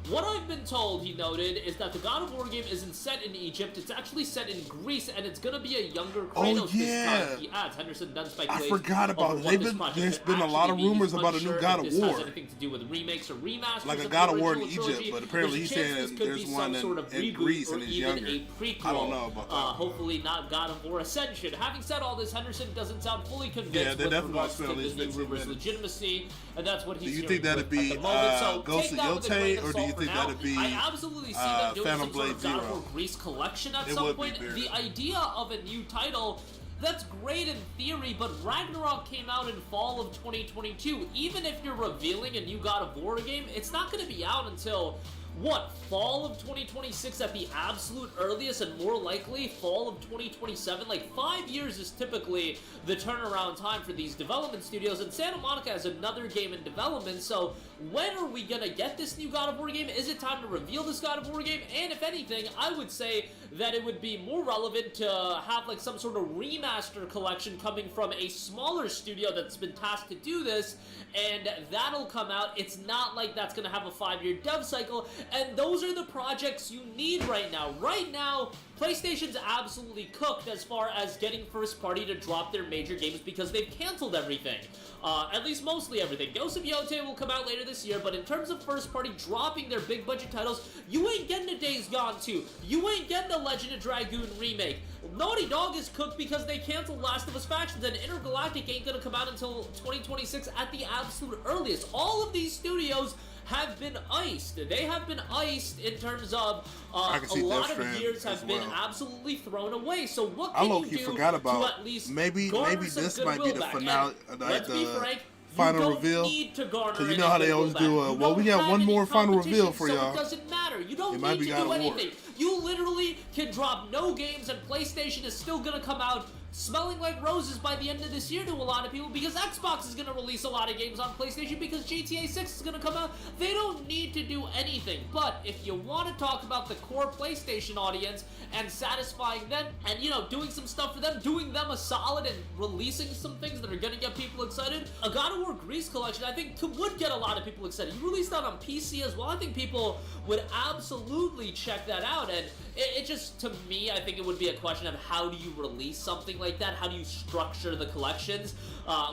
Speaker 2: What I've been told, he noted, is that the God of War game isn't set in Egypt, it's actually set in Greece, and it's gonna be a younger Kratos this time. He adds, Henderson done speculation.
Speaker 1: I forgot about it. There's been a lot of rumors about a new God of War.
Speaker 2: Has anything to do with remakes or remasters,
Speaker 1: like a God of War in Egypt, but apparently he's saying there's one in Greece and it's younger. I don't know about that.
Speaker 2: Hopefully not God of War Ascension. Having said all this, Henderson doesn't sound fully convinced with regards to the new rumors' legitimacy, and that's what he's
Speaker 1: Do you think that'd be Ghost of Yotei, or do you think that'd be
Speaker 2: I absolutely see them doing
Speaker 1: Phantom
Speaker 2: some sort of
Speaker 1: Blade
Speaker 2: God of War Greece collection at
Speaker 1: It
Speaker 2: some
Speaker 1: would be
Speaker 2: point.
Speaker 1: very
Speaker 2: The idea of a new title, that's great in theory, but Ragnarok came out in fall of 2022. Even if you're revealing a new God of War game, it's not going to be out until, what, fall of 2026 at the absolute earliest, and more likely fall of 2027? Like, 5 years is typically the turnaround time for these development studios, and Santa Monica has another game in development, so when are we gonna get this new God of War game? Is it time to reveal this God of War game? And if anything, I would say that it would be more relevant to have like some sort of remaster collection coming from a smaller studio that's been tasked to do this, and that'll come out. It's not like that's gonna have a 5-year dev cycle, and those are the projects you need right now. Right now, PlayStation's absolutely cooked as far as getting first party to drop their major games because they've canceled everything. At least mostly everything. Ghost of Yotei will come out later this year, but in terms of first party dropping their big budget titles, you ain't getting a Days Gone 2. You ain't getting a Legend of Dragoon remake. Naughty Dog is cooked because they canceled Last of Us Factions, and Intergalactic ain't gonna come out until 2026 at the absolute earliest. All of these studios have been iced. They have been iced in terms of a lot of years have been absolutely thrown away. So what can you do to at least
Speaker 1: maybe this might be the finale,
Speaker 2: let's be frank,
Speaker 1: final reveal. Because you know how they always do well, we got one more final reveal for y'all.
Speaker 2: It doesn't matter. You don't need to do anything. You literally can drop no games and PlayStation is still gonna come out smelling like roses by the end of this year to a lot of people, because Xbox is going to release a lot of games on PlayStation because GTA 6 is going to come out. They don't need to do anything. But if you want to talk about the core PlayStation audience and satisfying them and, you know, doing some stuff for them, doing them a solid and releasing some things that are going to get people excited, a God of War Greece collection I think would get a lot of people excited. You released that on PC as well. I think people would absolutely check that out, and it just, to me, I think it would be a question of how do you release something like that? How do you structure the collections?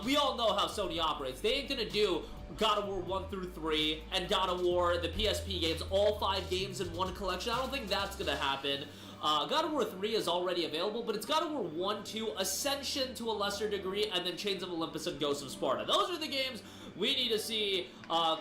Speaker 2: We all know how Sony operates. They ain't gonna do God of War 1 through 3 and God of War, the PSP games, all 5 games in one collection. I don't think that's gonna happen. God of War 3 is already available, but it's God of War 1, 2, Ascension to a lesser degree, and then Chains of Olympus and Ghosts of Sparta. Those are the games we need to see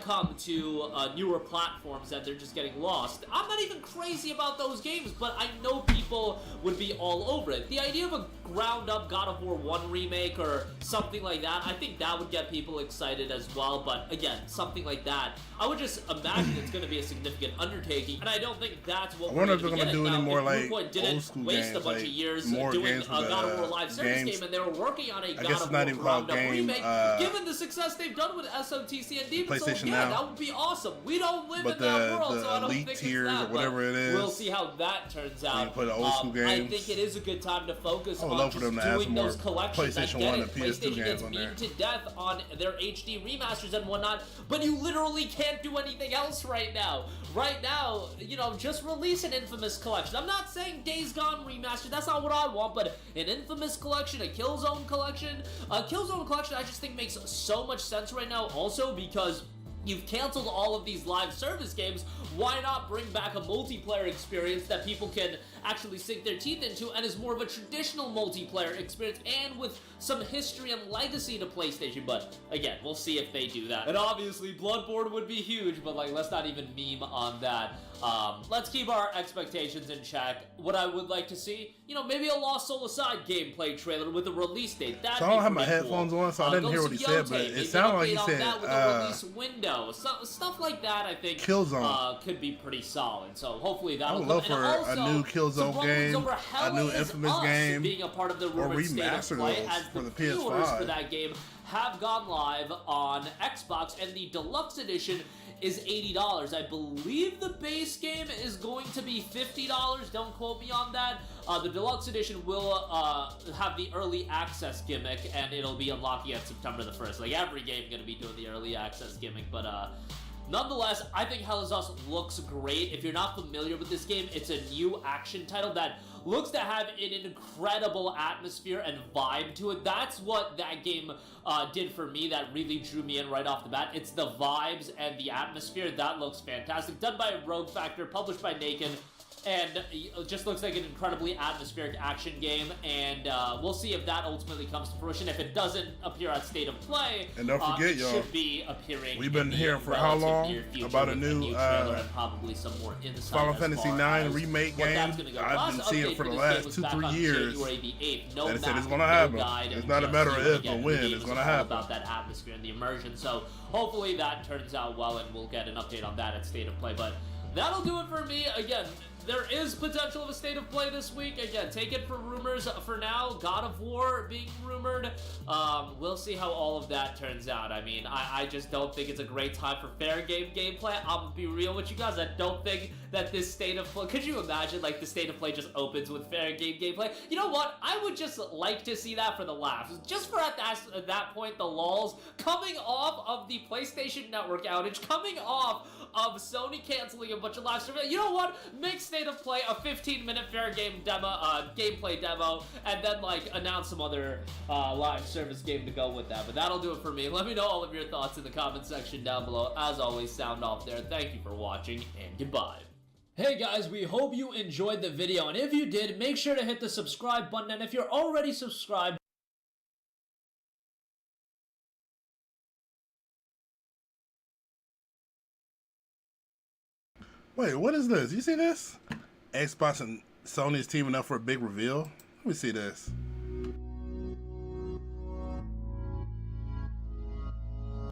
Speaker 2: come to newer platforms that they're just getting lost. I'm not even crazy about those games, but I know people would be all over it. The idea of a ground-up God of War 1 remake or something like that, I think that would get people excited as well, but again, something like that, I would just imagine it's going to be a significant undertaking, and I don't think that's what we're going to get.
Speaker 1: Do
Speaker 2: now,
Speaker 1: any more
Speaker 2: if
Speaker 1: like
Speaker 2: Bluepoint didn't
Speaker 1: old school
Speaker 2: waste
Speaker 1: games,
Speaker 2: a bunch
Speaker 1: like
Speaker 2: of years
Speaker 1: more
Speaker 2: doing
Speaker 1: games
Speaker 2: a God of War live service
Speaker 1: games,
Speaker 2: game, and they were working on a God
Speaker 1: it's
Speaker 2: of
Speaker 1: not
Speaker 2: War
Speaker 1: even called
Speaker 2: ground-up
Speaker 1: game,
Speaker 2: remake, given the success they've done with SOTC and Demon Souls,
Speaker 1: PlayStation
Speaker 2: yeah,
Speaker 1: Now.
Speaker 2: that would be awesome. We don't live
Speaker 1: But
Speaker 2: in that world,
Speaker 1: the
Speaker 2: so I don't
Speaker 1: elite
Speaker 2: think
Speaker 1: tiers
Speaker 2: it's that,
Speaker 1: or whatever it is,
Speaker 2: we'll see how that turns out.
Speaker 1: you put the old school
Speaker 2: I
Speaker 1: games.
Speaker 2: think it is a good time to focus
Speaker 1: I would
Speaker 2: on
Speaker 1: love for
Speaker 2: just
Speaker 1: them to add
Speaker 2: doing
Speaker 1: some
Speaker 2: those
Speaker 1: more
Speaker 2: collections.
Speaker 1: PlayStation
Speaker 2: I get
Speaker 1: 1
Speaker 2: it.
Speaker 1: and PS2
Speaker 2: PlayStation
Speaker 1: games
Speaker 2: gets
Speaker 1: on
Speaker 2: beaten
Speaker 1: there.
Speaker 2: to death on their HD remasters and whatnot, but you literally can't do anything else right now. Right now, you know, just release an Infamous collection. I'm not saying Days Gone remastered, that's not what I want, but an Infamous collection, a Killzone collection. A Killzone collection I just think makes so much sense right now, also because you've canceled all of these live service games. Why not bring back a multiplayer experience that people can actually sink their teeth into and is more of a traditional multiplayer experience and with some history and legacy to PlayStation? But again, we'll see if they do that. And obviously Bloodborne would be huge, but like, let's not even meme on that. Let's keep our expectations in check. What I would like to see, you know, maybe a Lost Soul Aside gameplay trailer with a release date. That'd
Speaker 1: so I don't
Speaker 2: be
Speaker 1: have my
Speaker 2: pretty
Speaker 1: headphones
Speaker 2: cool.
Speaker 1: on, so I didn't hear what he said, but it sounded like he said
Speaker 2: with a release window. Stuff like that, I think,
Speaker 1: Killzone
Speaker 2: could be pretty solid. So hopefully that'll
Speaker 1: I would
Speaker 2: come.
Speaker 1: love for
Speaker 2: and also,
Speaker 1: a new Killzone game, a new Infamous game,
Speaker 2: being a part of the rumored state of
Speaker 1: remaster
Speaker 2: play,
Speaker 1: those
Speaker 2: as
Speaker 1: for
Speaker 2: the
Speaker 1: the
Speaker 2: pre-orders
Speaker 1: PS5.
Speaker 2: for that game have gone live on Xbox, and the deluxe edition is $80. I believe the base game is going to be $50. Don't quote me on that. The deluxe edition will have the early access gimmick, and it'll be unlocking at September the 1st. Like, every game going to be doing the early access gimmick, but nonetheless, I think Hell Is Us looks great. If you're not familiar with this game, it's a new action title that looks to have an incredible atmosphere and vibe to it. That's what that game did for me, that really drew me in right off the bat. It's the vibes and the atmosphere. That looks fantastic. Done by Rogue Factor, published by Naken, and it just looks like an incredibly atmospheric action game, and we'll see if that ultimately comes to fruition. If it doesn't appear at State of Play,
Speaker 1: and don't forget,
Speaker 2: it
Speaker 1: y'all,
Speaker 2: should be appearing.
Speaker 1: we've been hearing for how long about a new
Speaker 2: trailer and probably some more insight
Speaker 1: Final Fantasy IX remake game. I've been seeing it for the last 2-3 years.
Speaker 2: No,
Speaker 1: they said it's gonna happen. It's not a matter of if or when.
Speaker 2: It's
Speaker 1: It's gonna happen.
Speaker 2: About that atmosphere and the immersion. So hopefully that turns out well, and we'll get an update on that at State of Play. But that'll do it for me. Again, there is potential of a State of Play this week. Again, take it for rumors for now. God of War being rumored. We'll see how all of that turns out. I mean, I just don't think it's a great time for fair game gameplay. I'm gonna be real with you guys. I don't think that this State of Play... Could you imagine, like, the State of Play just opens with fair game gameplay? You know what? I would just like to see that for the laughs. Just for at that point, the lulz, coming off of the PlayStation Network outage, coming off of Sony canceling a bunch of live streams. You know what? Make State of Play a 15-minute fair game demo, gameplay demo, and then like announce some other live service game to go with that. But that'll do it for me. Let me know all of your thoughts in the comment section down below. As always, sound off there. Thank you for watching, and goodbye. Hey guys, we hope you enjoyed the video, and if you did, make sure to hit the subscribe button, and if you're already subscribed,
Speaker 1: Wait, what is this? You see this? Xbox and Sony is teaming up for a big reveal. Let me see this.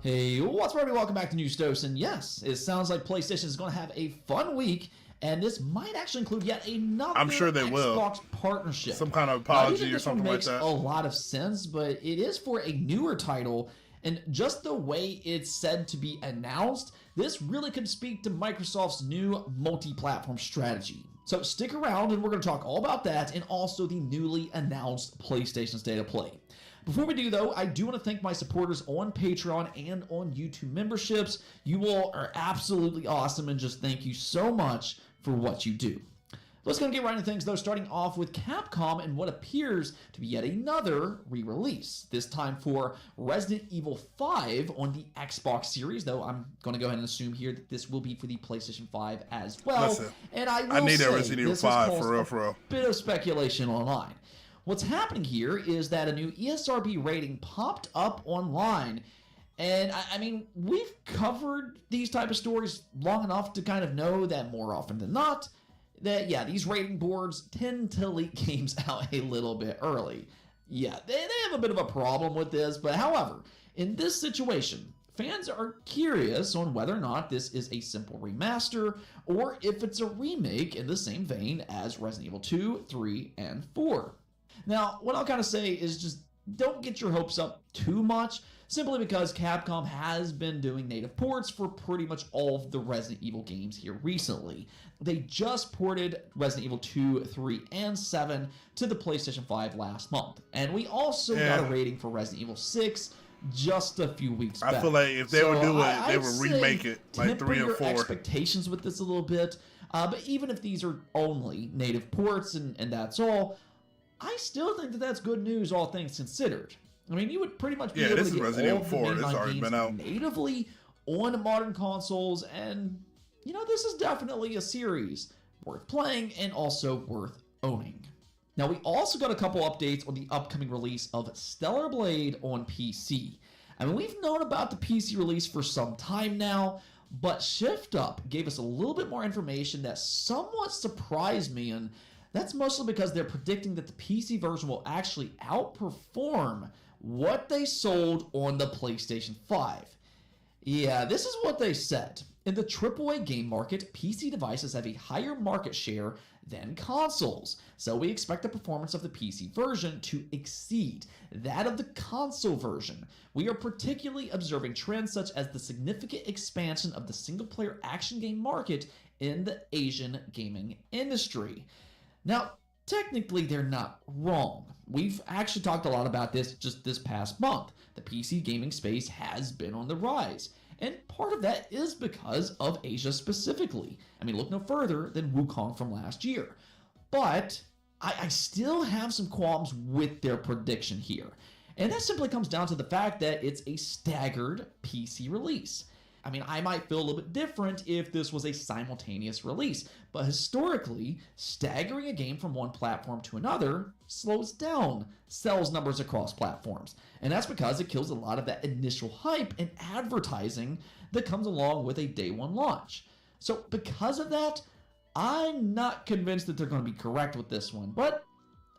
Speaker 3: Hey, what's up, everybody? Welcome back to News Dose. And yes, it sounds like PlayStation is going to have a fun week, and this might actually include yet another
Speaker 1: I'm sure they
Speaker 3: Xbox
Speaker 1: will.
Speaker 3: partnership.
Speaker 1: Some kind of
Speaker 3: Now, I do
Speaker 1: apology
Speaker 3: think
Speaker 1: or
Speaker 3: this one
Speaker 1: something like
Speaker 3: makes
Speaker 1: that.
Speaker 3: a lot of sense, but it is for a newer title, and just the way it's said to be announced, this really could speak to Microsoft's new multi-platform strategy. So stick around, and we're going to talk all about that and also the newly announced PlayStation State of Play. Before we do, though, I do want to thank my supporters on Patreon and on YouTube memberships. You all are absolutely awesome, and just thank you so much for what you do. Let's go and get right into things, though, starting off with Capcom and what appears to be yet another re-release, this time for Resident Evil 5 on the Xbox Series, though I'm going to go ahead and assume here that this will be for the PlayStation 5 as well.
Speaker 1: Listen,
Speaker 3: and I
Speaker 1: need
Speaker 3: say,
Speaker 1: that Resident Evil 5 for real, for real.
Speaker 3: Bit of speculation online. What's happening here is that a new ESRB rating popped up online, And I mean, we've covered these type of stories long enough to kind of know that more often than not, that yeah, these rating boards tend to leak games out a little bit early. Yeah, they have a bit of a problem with this, but however, in this situation, fans are curious on whether or not this is a simple remaster or if it's a remake in the same vein as Resident Evil 2, 3, and 4. Now, what I'll kind of say is just don't get your hopes up too much, simply because Capcom has been doing native ports for pretty much all of the Resident Evil games here recently. They just ported Resident Evil 2, 3, and 7 to the PlayStation 5 last month. And we also got a rating for Resident Evil 6 just a few weeks back.
Speaker 1: I feel like if they would do it, they would remake it like 3 and 4.
Speaker 3: Expectations with this a little bit. But even if these are only native ports and that's all, I still think that that's good news, all things considered. I mean, you would pretty much be able to get
Speaker 1: Resident
Speaker 3: all
Speaker 1: Evil 4.
Speaker 3: the
Speaker 1: It's already been out
Speaker 3: natively on modern consoles, and you know, this is definitely a series worth playing and also worth owning. Now, we also got a couple updates on the upcoming release of Stellar Blade on PC. I mean, we've known about the PC release for some time now, but Shift Up gave us a little bit more information that somewhat surprised me, and that's mostly because they're predicting that the PC version will actually outperform what they sold on the PlayStation 5. Yeah, this is what they said. In the AAA game market, PC devices have a higher market share than consoles, so we expect the performance of the PC version to exceed that of the console version. We are particularly observing trends such as the significant expansion of the single-player action game market in the Asian gaming industry. Now, technically, they're not wrong. We've actually talked a lot about this just this past month. The PC gaming space has been on the rise. And part of that is because of Asia specifically. I mean, look no further than Wukong from last year. But I still have some qualms with their prediction here. And that simply comes down to the fact that it's a staggered PC release. I mean, I might feel a little bit different if this was a simultaneous release, but historically, staggering a game from one platform to another slows down sales numbers across platforms. And that's because it kills a lot of that initial hype and advertising that comes along with a day one launch. So because of that, I'm not convinced that they're going to be correct with this one, but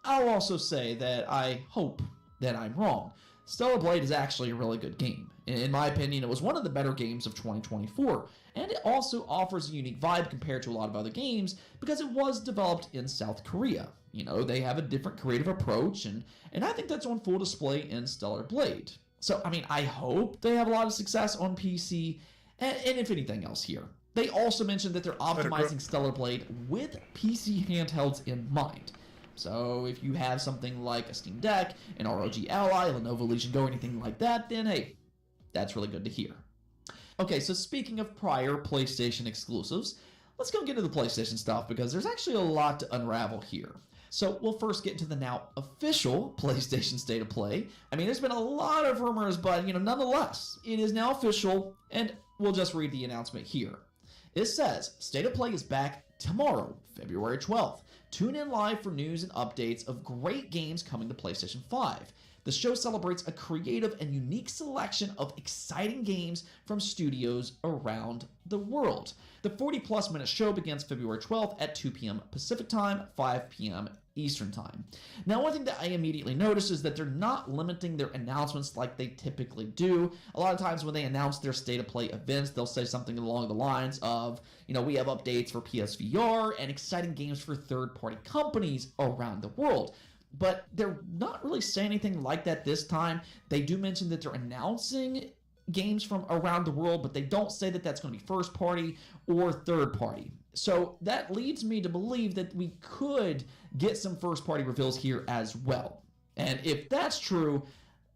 Speaker 3: I'll also say that I hope that I'm wrong. Stellar Blade is actually a really good game. In my opinion, it was one of the better games of 2024, and it also offers a unique vibe compared to a lot of other games because it was developed in South Korea. You know, they have a different creative approach, and I think that's on full display in Stellar Blade. So, I mean, I hope they have a lot of success on PC, and if anything else here. They also mentioned that they're optimizing Stellar Blade with PC handhelds in mind. So if you have something like a Steam Deck, an ROG Ally, Lenovo Legion Go, anything like that, then hey, that's really good to hear. Okay, so speaking of prior PlayStation exclusives, let's go get into the PlayStation stuff because there's actually a lot to unravel here. So we'll first get into the now official PlayStation State of Play. I mean, there's been a lot of rumors, but nonetheless, it is now official, and we'll just read the announcement here. It says, State of Play is back tomorrow, February 12th. Tune in live for news and updates of great games coming to PlayStation 5. The show celebrates a creative and unique selection of exciting games from studios around the world. The 40-plus minute show begins February 12th at 2 p.m. Pacific Time, 5 p.m. Eastern Time. Now, one thing that I immediately notice is that they're not limiting their announcements like they typically do. A lot of times when they announce their State of Play events, they'll say something along the lines of, we have updates for PSVR and exciting games for third-party companies around the world. But they're not really saying anything like that this time. They do mention that they're announcing games from around the world, but they don't say that that's going to be first party or third party. So that leads me to believe that we could get some first party reveals here as well. And if that's true,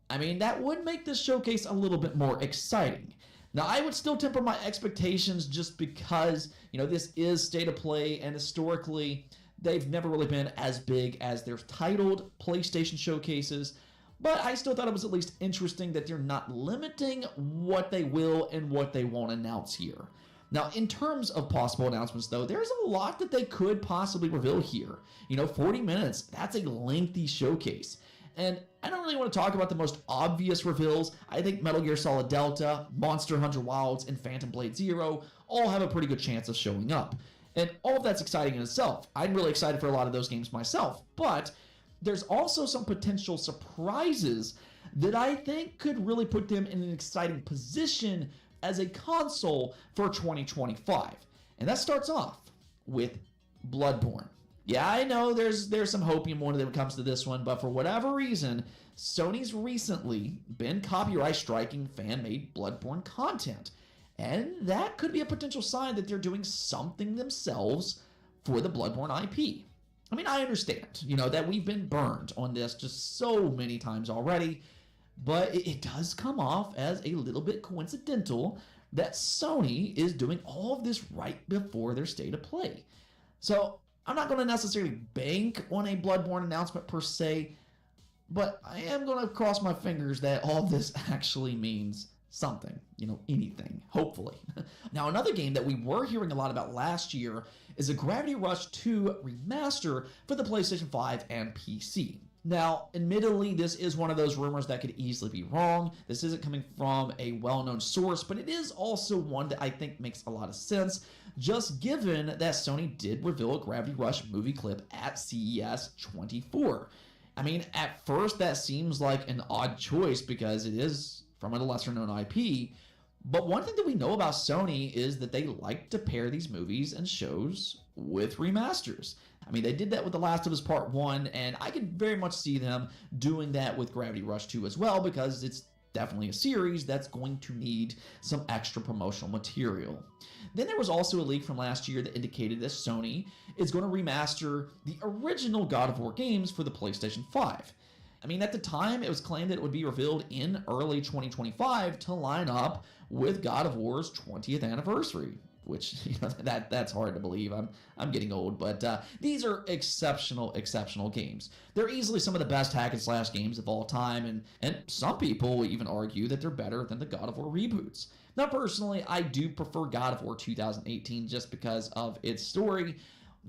Speaker 3: I mean, that would make this showcase a little bit more exciting. Now, I would still temper my expectations just because, this is State of Play, and historically, they've never really been as big as their titled PlayStation showcases, but I still thought it was at least interesting that they're not limiting what they will and what they won't announce here. Now, in terms of possible announcements, though, there's a lot that they could possibly reveal here. 40 minutes, that's a lengthy showcase. And I don't really want to talk about the most obvious reveals. I think Metal Gear Solid Delta, Monster Hunter Wilds, and Phantom Blade Zero all have a pretty good chance of showing up. And all of that's exciting in itself. I'm really excited for a lot of those games myself, but there's also some potential surprises that I think could really put them in an exciting position as a console for 2025. And that starts off with Bloodborne. Yeah, I know there's some hopium when it comes to this one, but for whatever reason, Sony's recently been copyright striking fan-made Bloodborne content. And that could be a potential sign that they're doing something themselves for the Bloodborne IP. I mean, I understand, that we've been burned on this just so many times already, but it does come off as a little bit coincidental that Sony is doing all of this right before their state of play. So I'm not going to necessarily bank on a Bloodborne announcement per se, but I am going to cross my fingers that all of this actually means something, anything, hopefully. Now, another game that we were hearing a lot about last year is a Gravity Rush 2 remaster for the PlayStation 5 and PC. Now, admittedly, this is one of those rumors that could easily be wrong. This isn't coming from a well-known source, but it is also one that I think makes a lot of sense, just given that Sony did reveal a Gravity Rush movie clip at CES 24. I mean, at first that seems like an odd choice because it is from a lesser-known IP, but one thing that we know about Sony is that they like to pair these movies and shows with remasters. I mean, they did that with The Last of Us Part 1, and I could very much see them doing that with Gravity Rush 2 as well, because it's definitely a series that's going to need some extra promotional material. Then there was also a leak from last year that indicated that Sony is going to remaster the original God of War games for the PlayStation 5. I mean, at the time, it was claimed that it would be revealed in early 2025 to line up with God of War's 20th anniversary, which, that's hard to believe. I'm getting old, but these are exceptional games. They're easily some of the best hack and slash games of all time, and some people will even argue that they're better than the God of War reboots. Now, personally, I do prefer God of War 2018 just because of its story,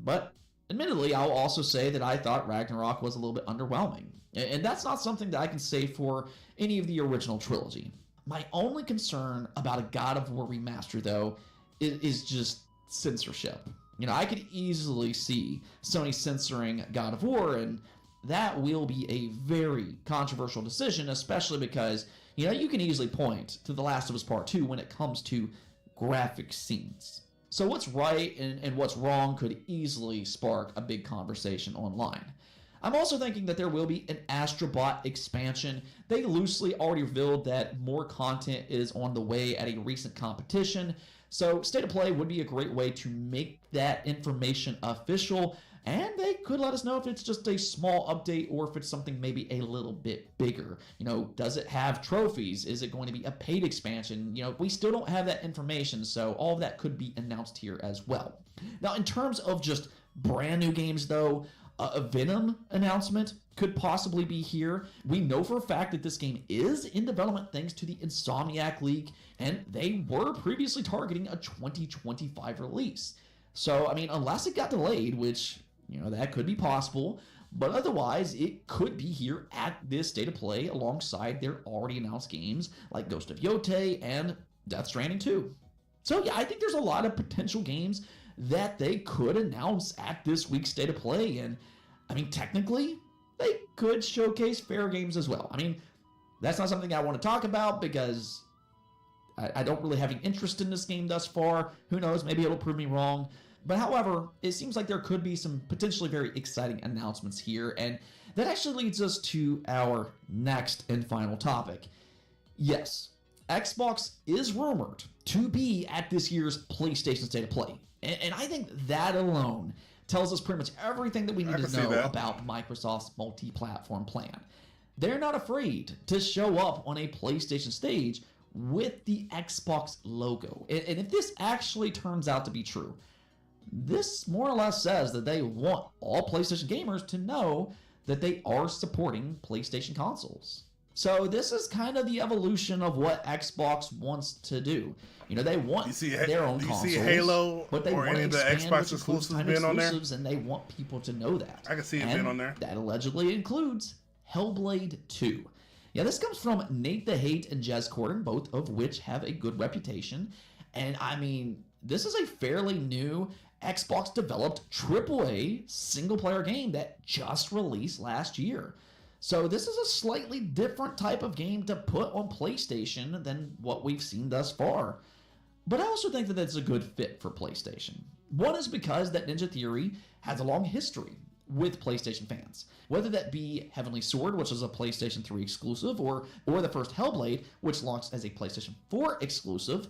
Speaker 3: but admittedly, I'll also say that I thought Ragnarok was a little bit underwhelming. And that's not something that I can say for any of the original trilogy. My only concern about a God of War remaster, though, is just censorship. I could easily see Sony censoring God of War, and that will be a very controversial decision, especially because, you can easily point to The Last of Us Part 2 when it comes to graphic scenes. So what's right and what's wrong could easily spark a big conversation online. I'm also thinking that there will be an Astrobot expansion. They loosely already revealed that more content is on the way at a recent competition, so State of Play would be a great way to make that information official, and they could let us know if it's just a small update or if it's something maybe a little bit bigger. Does it have trophies? Is it going to be a paid expansion? We still don't have that information, so all of that could be announced here as well. Now, in terms of just brand new games, though, a Venom announcement could possibly be here. We know for a fact that this game is in development thanks to the Insomniac leak, and they were previously targeting a 2025 release. So, I mean, unless it got delayed, which, that could be possible, but otherwise, it could be here at this State of Play alongside their already announced games like Ghost of Yotei and Death Stranding 2. So, yeah, I think there's a lot of potential games that they could announce at this week's State of Play, and I mean, technically, they could showcase fair games as well. I mean, that's not something I want to talk about because I don't really have any interest in this game thus far. Who knows, maybe it'll prove me wrong. But however, it seems like there could be some potentially very exciting announcements here, and that actually leads us to our next and final topic. Yes, Xbox is rumored to be at this year's PlayStation State of Play. And I think that alone tells us pretty much everything that we need to know about Microsoft's multi-platform plan. They're not afraid to show up on a PlayStation stage with the Xbox logo. And if this actually turns out to be true, this more or less says that they want all PlayStation gamers to know that they are supporting PlayStation consoles. So this is kind of the evolution of what Xbox wants to do. They want their own consoles.
Speaker 1: You see Halo
Speaker 3: but they
Speaker 1: or any of the Xbox exclusives being on there?
Speaker 3: And they want people to know that.
Speaker 1: I can see it being on there.
Speaker 3: That allegedly includes Hellblade 2. Yeah, this comes from Nate the Hate and Jez Corden, both of which have a good reputation. And I mean, this is a fairly new Xbox developed AAA single player game that just released last year. So this is a slightly different type of game to put on PlayStation than what we've seen thus far. But I also think that that's a good fit for PlayStation. One is because that Ninja Theory has a long history with PlayStation fans. Whether that be Heavenly Sword, which is a PlayStation 3 exclusive, or the first Hellblade, which launched as a PlayStation 4 exclusive,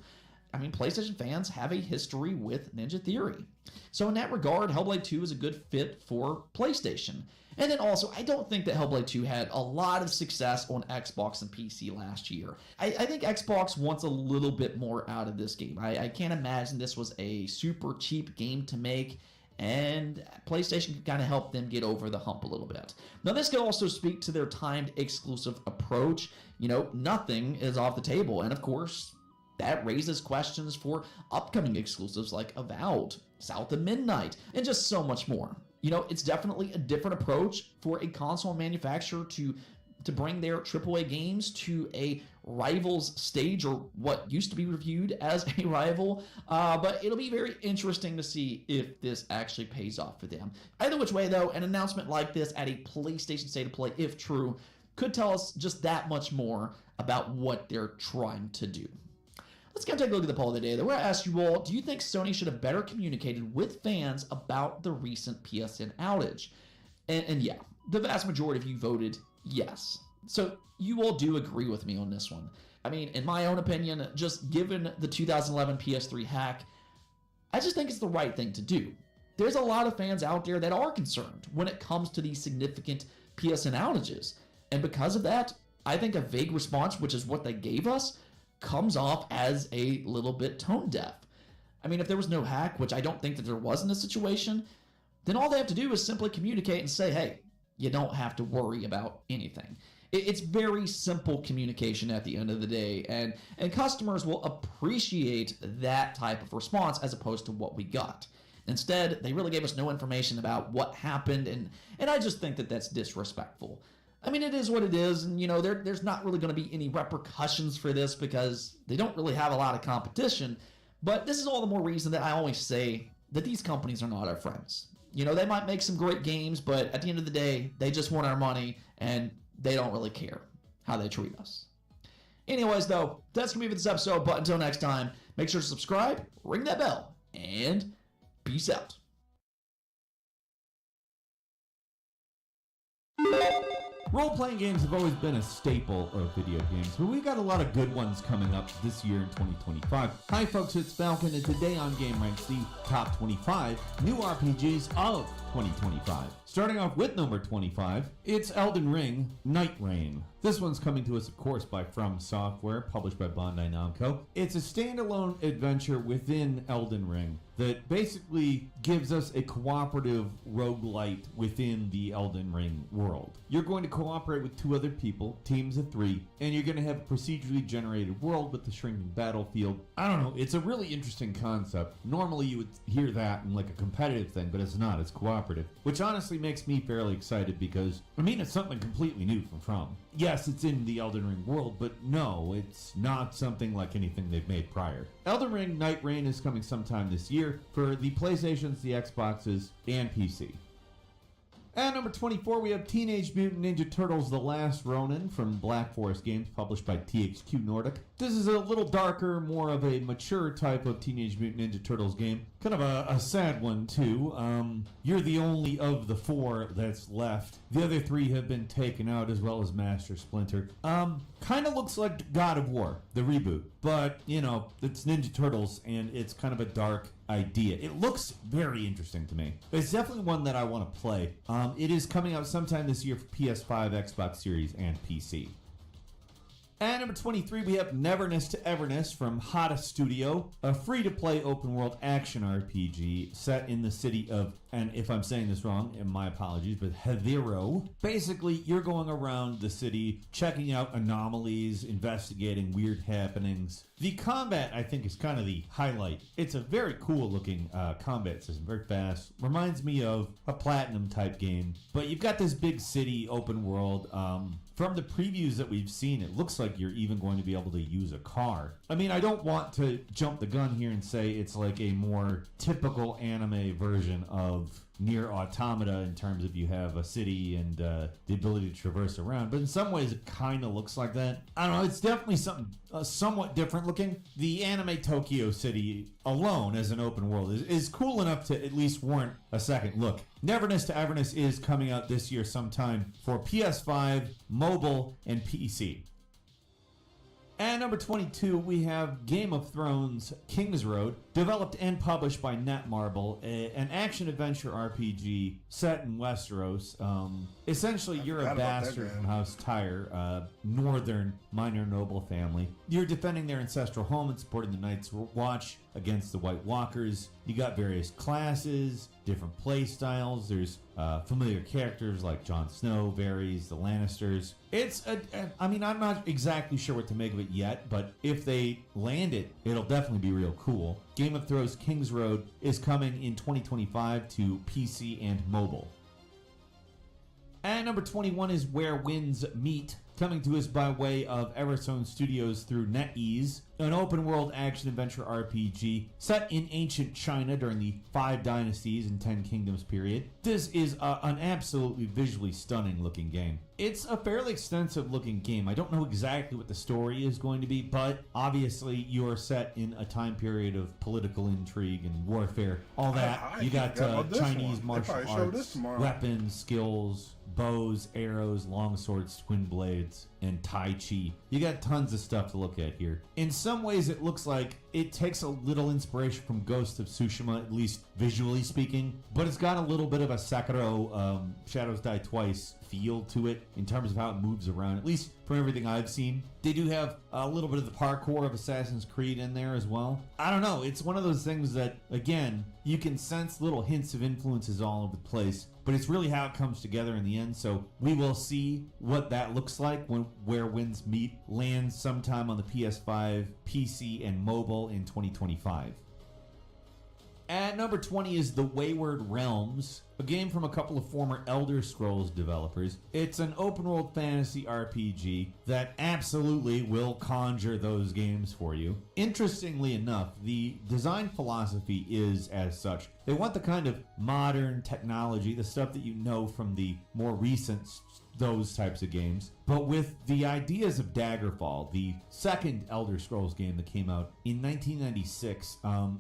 Speaker 3: I mean, PlayStation fans have a history with Ninja Theory. So in that regard, Hellblade 2 is a good fit for PlayStation. And then also, I don't think that Hellblade 2 had a lot of success on Xbox and PC last year. I think Xbox wants a little bit more out of this game. I can't imagine this was a super cheap game to make, and PlayStation could kind of help them get over the hump a little bit. Now, this could also speak to their timed exclusive approach. You know, nothing is off the table, and of course, that raises questions for upcoming exclusives like Avowed, South of Midnight, and just so much more. You know, it's definitely a different approach for a console manufacturer to bring their AAA games to a rival's stage, or what used to be reviewed as a rival. But it'll be very interesting to see if this actually pays off for them. Either which way, though, an announcement like this at a PlayStation State of Play, if true, could tell us just that much more about what they're trying to do. Let's go take a look at the poll of the day. Where I asked you all, do you think Sony should have better communicated with fans about the recent PSN outage? And yeah, the vast majority of you voted yes. So you all do agree with me on this one. I mean, in my own opinion, just given the 2011 PS3 hack, I just think it's the right thing to do. There's a lot of fans out there that are concerned when it comes to these significant PSN outages. And because of that, I think a vague response, which is what they gave us, comes off as a little bit tone deaf. I mean, if there was no hack, which I don't think that there was in this situation, then all they have to do is simply communicate and say, hey, you don't have to worry about anything. It's very simple communication at the end of the day, and customers will appreciate that type of response as opposed to what we got. Instead, they really gave us no information about what happened, and I just think that that's disrespectful. I mean, it is what it is, and you know, there's not really going to be any repercussions for this because they don't really have a lot of competition, but this is all the more reason that I always say that these companies are not our friends. You know, they might make some great games, but at the end of the day, they just want our money, and they don't really care how they treat us. Anyways, though, that's going to be it for this episode, but until next time, make sure to subscribe, ring that bell, and peace out.
Speaker 4: Role-playing games have always been a staple of video games, but we've got a lot of good ones coming up this year in 2025. Hi folks, it's Falcon, and today on Game Ranks, the top 25 new RPGs of 2025. Starting off with number 25, it's Elden Ring Night Reign. This one's coming to us, of course, by From Software, published by Bandai Namco. It's a standalone adventure within Elden Ring that basically gives us a cooperative roguelite within the Elden Ring world. You're going to cooperate with two other people, teams of 3, and you're going to have a procedurally generated world with the shrinking battlefield. I don't know, it's a really interesting concept. Normally you would hear that in like a competitive thing, but it's not, it's cooperative. Which honestly makes me fairly excited because, I mean, it's something completely new from. Yes, it's in the Elden Ring world, but no, it's not something like anything they've made prior. Elden Ring Night Reign is coming sometime this year for the PlayStations, the Xboxes, and PC. At number 24, we have Teenage Mutant Ninja Turtles The Last Ronin from Black Forest Games, published by THQ Nordic. This is a little darker, more of a mature type of Teenage Mutant Ninja Turtles game. Kind of a sad one, too. You're the only of the 4 that's left. The other 3 have been taken out, as well as Master Splinter. Kind of looks like God of War, the reboot. But, you know, it's Ninja Turtles, and it's kind of a dark idea. It looks very interesting to me. It's definitely one that I want to play. It is coming out sometime this year for PS5, Xbox Series, and PC. At number 23, we have Neverness to Everness from Hada Studio, a free-to-play open-world action RPG set in the city of, and if I'm saying this wrong, and my apologies, but Hethero. Basically, you're going around the city, checking out anomalies, investigating weird happenings. The combat, I think, is kind of the highlight. It's a very cool-looking combat system, very fast. Reminds me of a Platinum-type game. But you've got this big city, open world. From the previews that we've seen, it looks like you're even going to be able to use a car. I mean, I don't want to jump the gun here and say it's like a more typical anime version of Nier Automata in terms of you have a city and the ability to traverse around, but in some ways it kind of looks like that. I don't know, it's definitely something somewhat different looking. The anime Tokyo City alone as an open world is cool enough to at least warrant a second look. Neverness to Everness is coming out this year sometime for PS5, mobile, and PC. At number 22, we have Game of Thrones King's Road, developed and published by Netmarble, an action-adventure RPG set in Westeros. Essentially, you're a bastard from House Tyre, northern minor noble family. You're defending their ancestral home and supporting the Night's Watch against the White Walkers. You got various classes, different play styles. There's familiar characters like Jon Snow, Varys, the Lannisters. I mean, I'm not exactly sure what to make of it yet, but if they land it, it'll definitely be real cool. Game of Thrones King's Road is coming in 2025 to PC and mobile. At number 21 is Where Winds Meet, coming to us by way of Everstone Studios through NetEase, an open-world action-adventure RPG set in ancient China during the 5 Dynasties and 10 Kingdoms period. This is an absolutely visually stunning-looking game. It's a fairly extensive-looking game. I don't know exactly what the story is going to be, but obviously you're set in a time period of political intrigue and warfare. All that. You got Chinese martial arts, weapons, skills, bows, arrows, long swords, twin blades, and Tai Chi. You got tons of stuff to look at here. In some ways, it looks like it takes a little inspiration from Ghost of Tsushima, at least visually speaking, but it's got a little bit of a Sekiro, Shadows Die Twice feel to it in terms of how it moves around, at least from everything I've seen. They do have a little bit of the parkour of Assassin's Creed in there as well. I don't know, it's one of those things that, again, you can sense little hints of influences all over the place, but it's really how it comes together in the end, so we will see what that looks like when Where Winds Meet lands sometime on the PS5, PC, and mobile in 2025. At number 20 is The Wayward Realms, a game from a couple of former Elder Scrolls developers. It's an open-world fantasy RPG that absolutely will conjure those games for you. Interestingly enough, the design philosophy is as such. They want the kind of modern technology, the stuff that you know from the more recent those types of games, but with the ideas of Daggerfall, the second Elder Scrolls game that came out in 1996.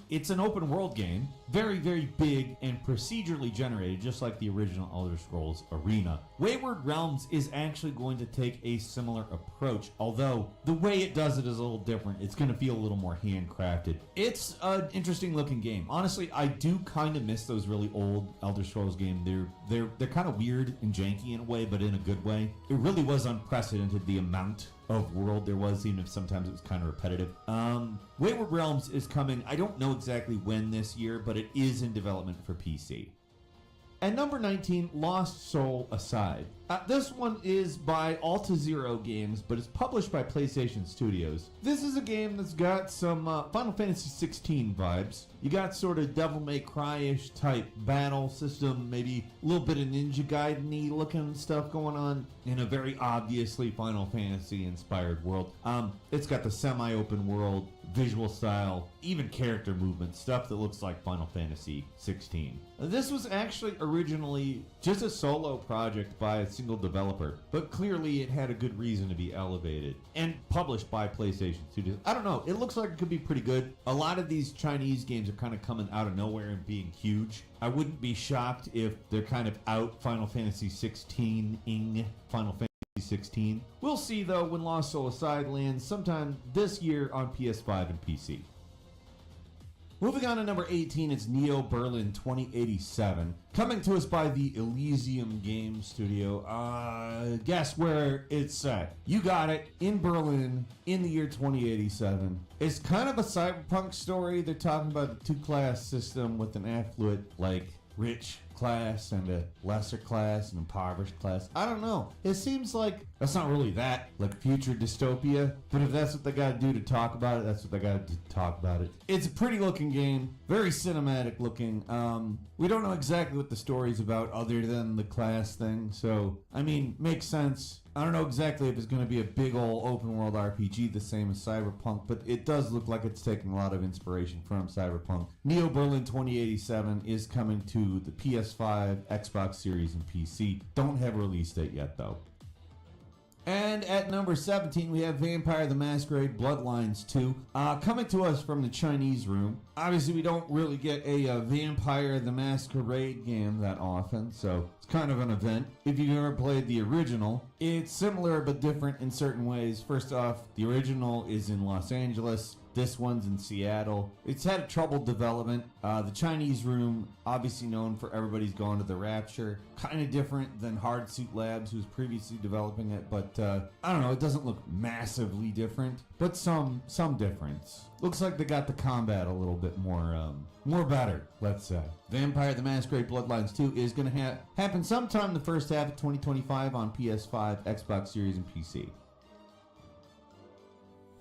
Speaker 4: It's an open world game, very, very big and procedurally generated, just like the original Elder Scrolls Arena. Wayward Realms is actually going to take a similar approach, although the way it does it is a little different. It's going to feel a little more handcrafted. It's an interesting looking game. Honestly, I do kind of miss those really old Elder Scrolls games. They're kind of weird and janky in a way, but in a good way. It really was unprecedented, the amount of world there was, even if sometimes it was kind of repetitive. Wayward Realms is coming, I don't know exactly when this year, but it is in development for PC. At number 19, Lost Soul Aside. This one is by Alta Zero Games, but it's published by PlayStation Studios. This is a game that's got some Final Fantasy 16 vibes. You got sort of Devil May Cry-ish type battle system, maybe a little bit of Ninja Gaiden-y looking stuff going on in a very obviously Final Fantasy-inspired world. It's got the semi-open world, visual style, even character movement, stuff that looks like Final Fantasy 16. This was actually originally just a solo project by a single developer, but clearly it had a good reason to be elevated and published by PlayStation Studios. I don't know, it looks like it could be pretty good. A lot of these Chinese games are kind of coming out of nowhere and being huge. I wouldn't be shocked if they're kind of out Final Fantasy 16-ing Final Fantasy 16. We'll see though when Lost Soul Aside lands sometime this year on PS5 and PC. Moving on to number 18, it's Neo Berlin 2087. Coming to us by the Elysium Game Studio. Guess where it's set? You got it, in Berlin, in the year 2087. It's kind of a cyberpunk story. They're talking about a two-class system with an affluent, like, rich class and a lesser class and impoverished class. I don't know. It seems like that's not really that like future dystopia, but if that's what they gotta do to talk about it, that's what they gotta do to talk about it. It's a pretty looking game, very cinematic looking. We don't know exactly what the story's about other than the class thing, so I mean, makes sense. I don't know exactly if it's going to be a big old open world RPG the same as Cyberpunk, but it does look like it's taking a lot of inspiration from Cyberpunk. Neo Berlin 2087 is coming to the PS5, Xbox Series, and PC. Don't have a release date yet, though. And at number 17, we have Vampire the Masquerade Bloodlines 2, coming to us from the Chinese room. Obviously, we don't really get a Vampire the Masquerade game that often, so it's kind of an event. If you've ever played the original, it's similar but different in certain ways. First off, the original is in Los Angeles. This one's in Seattle. It's had a troubled development. The Chinese room, obviously known for Everybody's Gone to the Rapture. Kind of different than Hard Suit Labs, who's previously developing it. But, I don't know, it doesn't look massively different. But some difference. Looks like they got the combat a little bit more better, let's say. Vampire the Masquerade Bloodlines 2 is going to happen sometime the first half of 2025 on PS5, Xbox Series, and PC.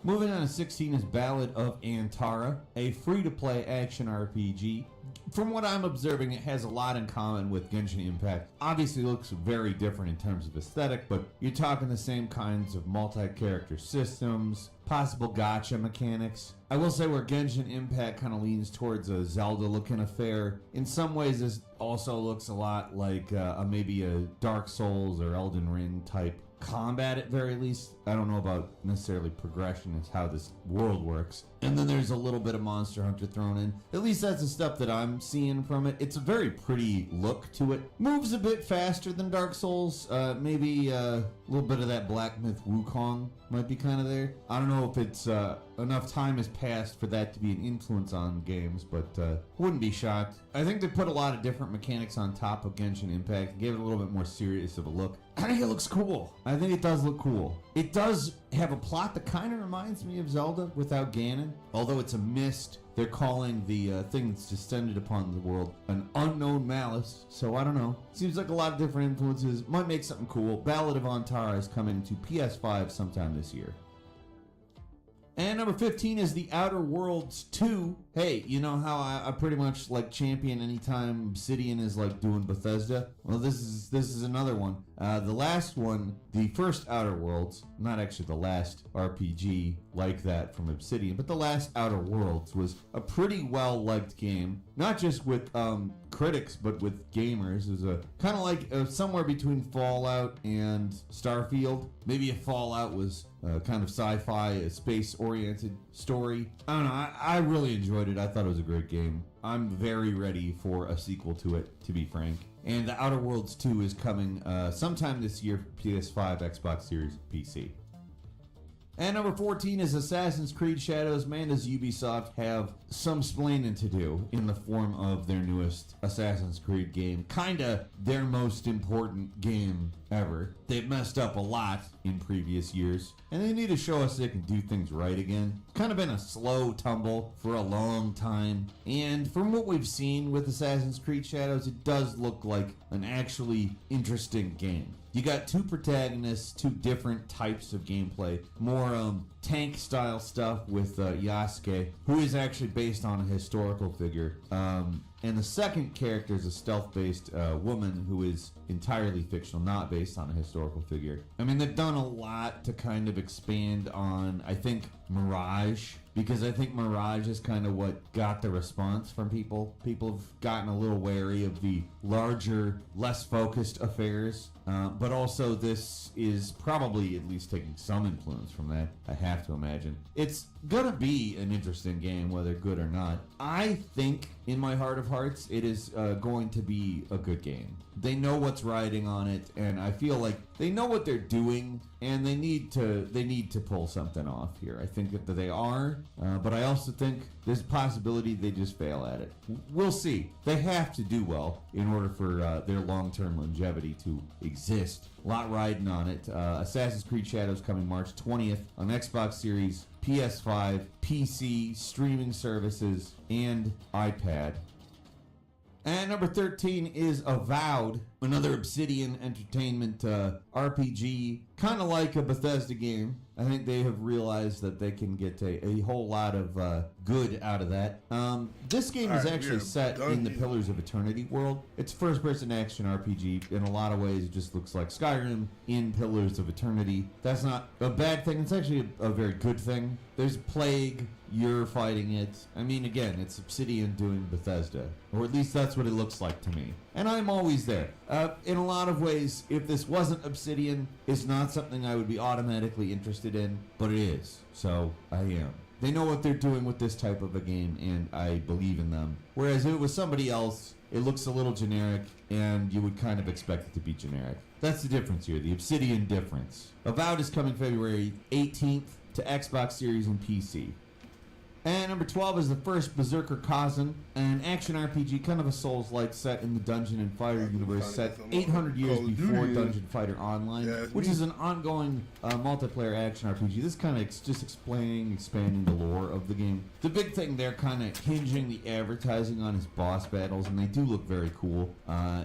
Speaker 4: Moving on to 16 is Ballad of Antara, a free-to-play action RPG. From what I'm observing, it has a lot in common with Genshin Impact. Obviously looks very different in terms of aesthetic, but you're talking the same kinds of multi-character systems, possible gacha mechanics. I will say where Genshin Impact kind of leans towards a Zelda-looking affair, in some ways this also looks a lot like maybe a Dark Souls or Elden Ring type combat at very least. I don't know about necessarily progression as how this world works. And then there's a little bit of Monster Hunter thrown in. At least that's the stuff that I'm seeing from it. It's a very pretty look to it. Moves a bit faster than Dark Souls. Maybe a little bit of that Black Myth Wukong might be kind of there. I don't know if it's enough time has passed for that to be an influence on games, but wouldn't be shocked. I think they put a lot of different mechanics on top of Genshin Impact and gave it a little bit more serious of a look. I think it looks cool. I think it does look cool. It does have a plot that kind of reminds me of Zelda without Ganon. Although it's a mist, they're calling the thing that's descended upon the world an unknown malice. So I don't know. Seems like a lot of different influences. Might make something cool. Ballad of Antara is coming to PS5 sometime this year. And number 15 is The Outer Worlds 2. Hey, you know how I pretty much like champion anytime Obsidian is like doing Bethesda? Well, this is another one. The last one, the first Outer Worlds, not actually the last RPG like that from Obsidian, but the last Outer Worlds was a pretty well-liked game. Not just with critics, but with gamers. It was a kind of like somewhere between Fallout and Starfield. Maybe if Fallout was kind of sci-fi, a space-oriented story. I don't know. I really enjoyed it. I thought it was a great game. I'm very ready for a sequel to it, to be frank. And The Outer Worlds 2 is coming sometime this year for PS5, Xbox Series, PC. And number 14 is Assassin's Creed Shadows. Man, does Ubisoft have some splaining to do in the form of their newest Assassin's Creed game. Kinda their most important game ever. They've messed up a lot in previous years, and they need to show us they can do things right again. It's kind of been a slow tumble for a long time, and from what we've seen with Assassin's Creed Shadows, it does look like an actually interesting game. You got two protagonists, two different types of gameplay. More tank style stuff with Yasuke, who is actually based on a historical figure. And the second character is a stealth-based woman who is entirely fictional, not based on a historical figure. I mean, they've done a lot to kind of expand on, I think, Mirage, because I think Mirage is kind of what got the response from people. People have gotten a little wary of the larger, less focused affairs, but also this is probably at least taking some influence from that, I have to imagine. It's gonna be an interesting game, whether good or not. I think, in my heart of hearts, it is going to be a good game. They know what's riding on it, and I feel like they know what they're doing, and they need to pull something off here. I think that they are, but I also think there's a possibility they just fail at it. We'll see. They have to do well in order for their long-term longevity to exist. A lot riding on it. Assassin's Creed Shadows coming March 20th on Xbox Series, PS5, PC, streaming services, and iPad. And number 13 is Avowed, another Obsidian Entertainment RPG, kind of like a Bethesda game. I think they have realized that they can get a whole lot of good out of that. This game is actually set in the Pillars of Eternity world. It's a first-person action RPG. In a lot of ways, it just looks like Skyrim in Pillars of Eternity. That's not a bad thing. It's actually a very good thing. There's plague. You're fighting it. I mean, again, it's Obsidian doing Bethesda. Or at least that's what it looks like to me. And I'm always there. In a lot of ways, if this wasn't Obsidian, it's not something I would be automatically interested in, but it is. So, I am. They know what they're doing with this type of a game, and I believe in them. Whereas if it was somebody else, it looks a little generic, and you would kind of expect it to be generic. That's the difference here, the Obsidian difference. Avowed is coming February 18th to Xbox Series and PC. And number 12 is the first Berserker Kazan, an action RPG, kind of a Souls-like set in the Dungeon and Fighter universe, set 800 years before Dungeon Fighter Online, which is an ongoing multiplayer action RPG. This kind of just expanding the lore of the game. The big thing there, kind of hinging the advertising on his boss battles, and they do look very cool.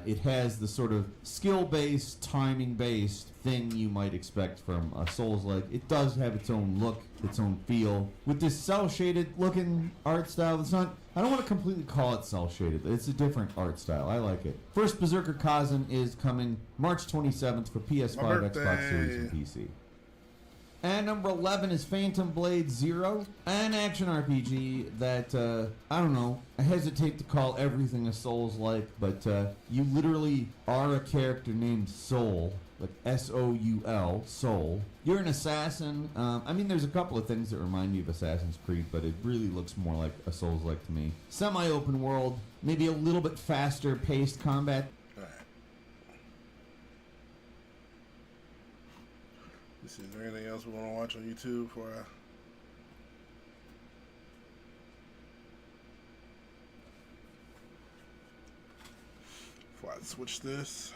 Speaker 4: It has the sort of skill-based, timing-based thing you might expect from a Souls-like. It does have its own look, its own feel. With this cel-shaded looking art style, it's not, I don't want to completely call it cel-shaded. It's a different art style. I like it. First Berserker Kazan is coming March 27th for PS5, Xbox Series, and PC. And number 11 is Phantom Blade Zero, an action RPG that, I don't know, I hesitate to call everything a Souls-like, but you literally are a character named Soul, like S-O-U-L, Soul. You're an assassin. I mean, there's a couple of things that remind me of Assassin's Creed, but it really looks more like a Souls-like to me. Semi-open world, maybe a little bit faster paced combat.
Speaker 1: Is there anything else we want to watch on YouTube before I switch this?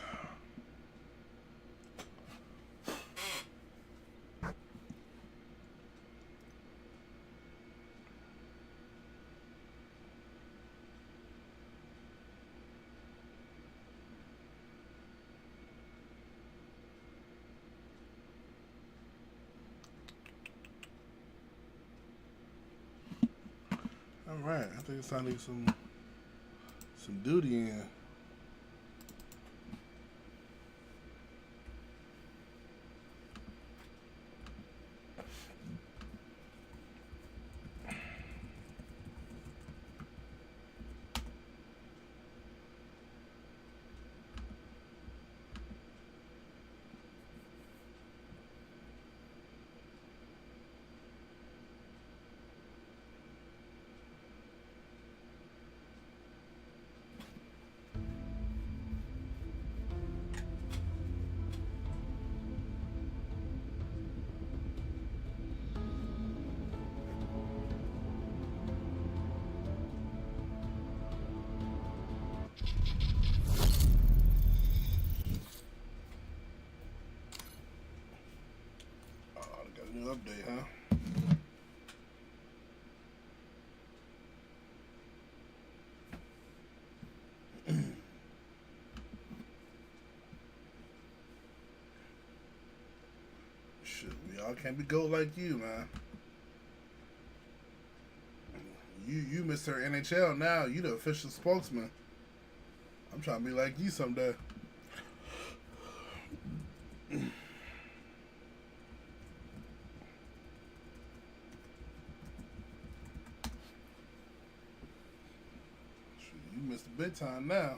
Speaker 1: Alright, I think it's time to get some duty in. New update, huh? Shit, we all can't be gold like you, man. You Mr. NHL now. You the official spokesman. I'm trying to be like you someday. You missed the big time now.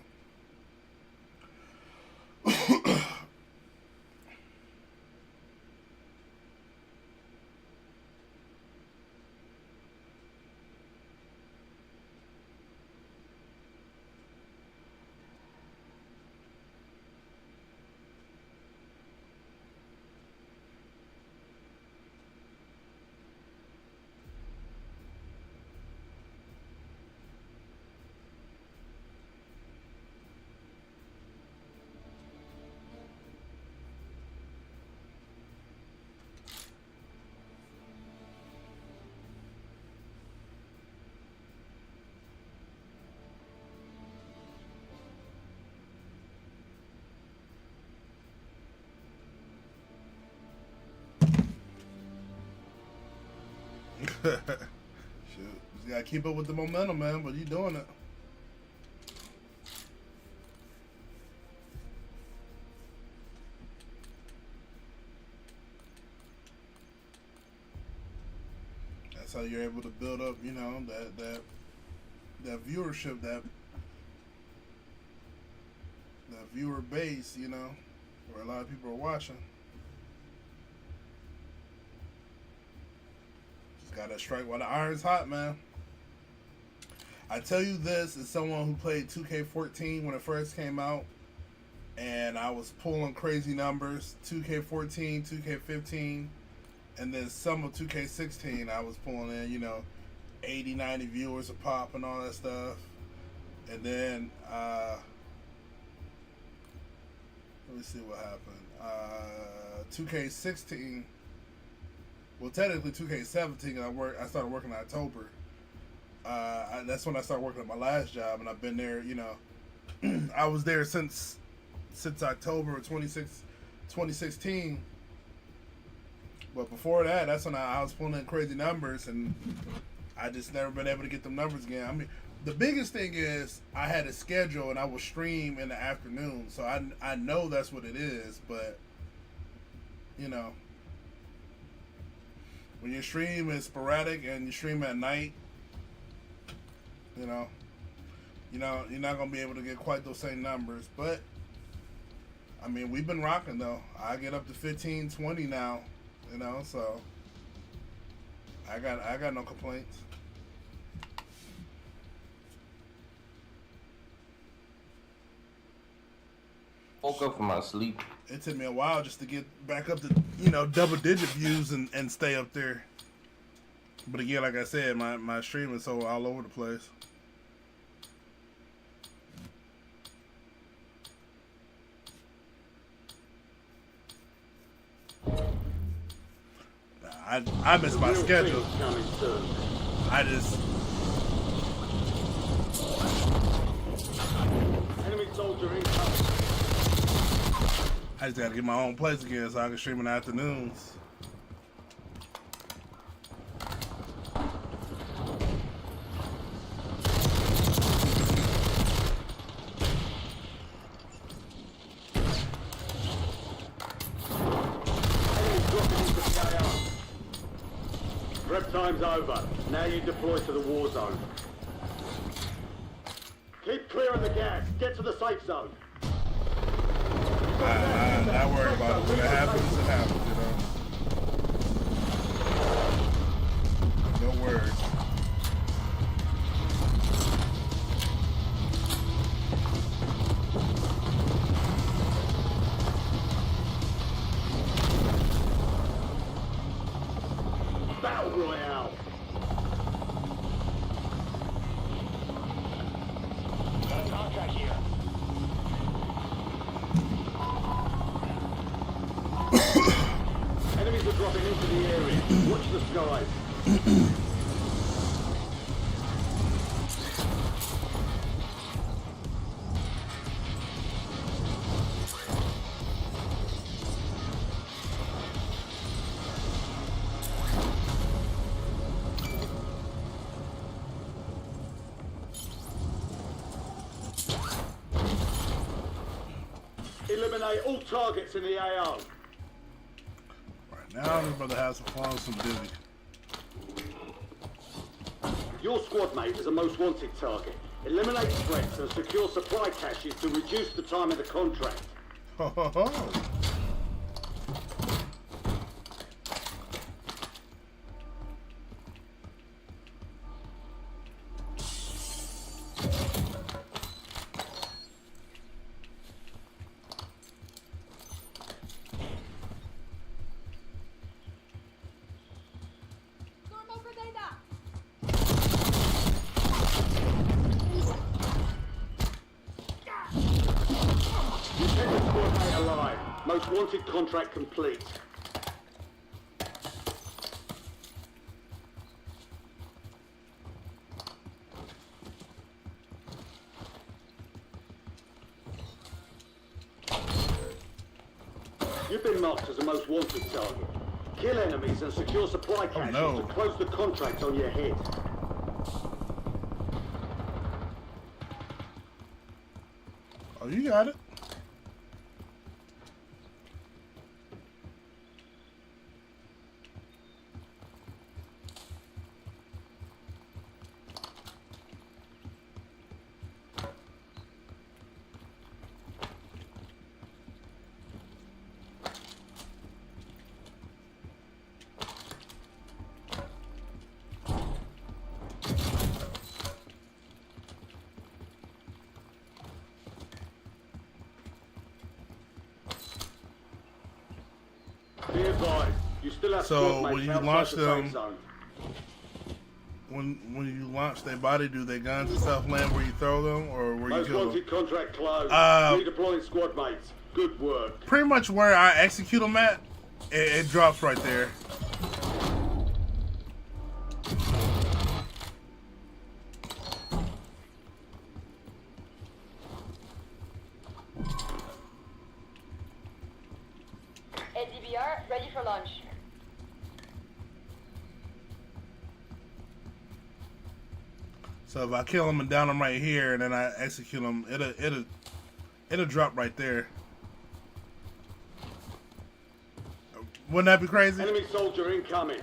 Speaker 1: You gotta keep up with the momentum, man, but you doing it. That's how you're able to build up, you know, that viewership, that viewer base, you know, where a lot of people are watching. Just gotta strike while the iron's hot, man. I tell you this as someone who played 2K14 when it first came out, and I was pulling crazy numbers, 2K14, 2K15, and then some of 2K16 I was pulling in, you know, 80, 90 viewers a pop and all that stuff. And then, let me see what happened. 2K16, well technically 2K17, I started working in October. That's when I started working at my last job, and I've been there, you know, I was there since October of 2016. But before that, that's when I was pulling in crazy numbers, and I just never been able to get them numbers again. I mean, the biggest thing is I had a schedule, and I would stream in the afternoon, so I know that's what it is, but, you know, when your stream is sporadic and you stream at night, you know, you're not going to be able to get quite those same numbers. But, I mean, we've been rocking, though. I get up to 15, 20 now, you know, so I got no complaints.
Speaker 5: Woke up from my sleep.
Speaker 1: It took me a while just to get back up to, you know, double-digit views and stay up there. But again, like I said, my stream is so all over the place. I miss my schedule. I just gotta get my own place again so I can stream in the afternoons.
Speaker 6: Prep time's over. Now you deploy to the war zone. Keep clearing the gas. Get to the safe zone.
Speaker 1: I'm not worried about it. When it happens, it happens, you know. No worries.
Speaker 6: Battle Royale.
Speaker 7: Got a contract here.
Speaker 6: Enemies are dropping into the area. Watch the skies. Eliminate all targets in the AO.
Speaker 1: Right now, I'm about to have some fun with some Divvy.
Speaker 6: Your squad mate is a most wanted target. Eliminate threats and secure supply caches to reduce the time of the contract.
Speaker 1: Ho ho ho!
Speaker 6: You kept the squad mate alive. Most wanted contract complete. You've been marked as a most wanted target. Kill enemies and secure supply caches
Speaker 1: no.
Speaker 6: to close the contract on your head.
Speaker 1: Oh, you got it.
Speaker 6: Be advised, you still have
Speaker 1: So,
Speaker 6: squad
Speaker 1: when
Speaker 6: mates
Speaker 1: you
Speaker 6: outside
Speaker 1: launch
Speaker 6: the
Speaker 1: them-
Speaker 6: safe zone.
Speaker 1: When you launch their body, do their guns and stuff land where you throw them or where you
Speaker 6: Most
Speaker 1: kill them?
Speaker 6: wanted contract closed.
Speaker 1: Uh,
Speaker 6: Redeploying squad mates. Good work.
Speaker 1: Pretty much where I execute them at, it drops right there.
Speaker 8: LDBR, ready for launch.
Speaker 1: So if I kill them and down them right here, and then I execute them, it'll drop right there. Wouldn't that be crazy?
Speaker 6: Enemy soldier incoming.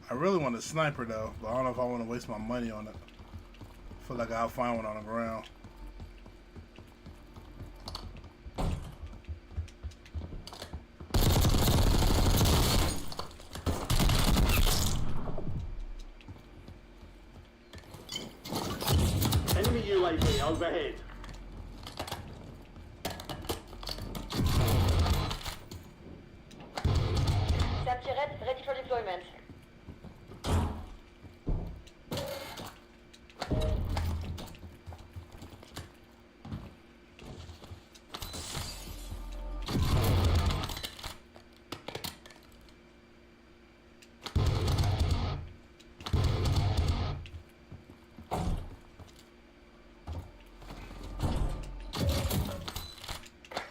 Speaker 1: I really want a sniper though, but I don't know if I want to waste my money on it. I feel like I'll find one on the ground.
Speaker 6: Enemy UAV overhead.
Speaker 8: Samtiret, ready for deployment.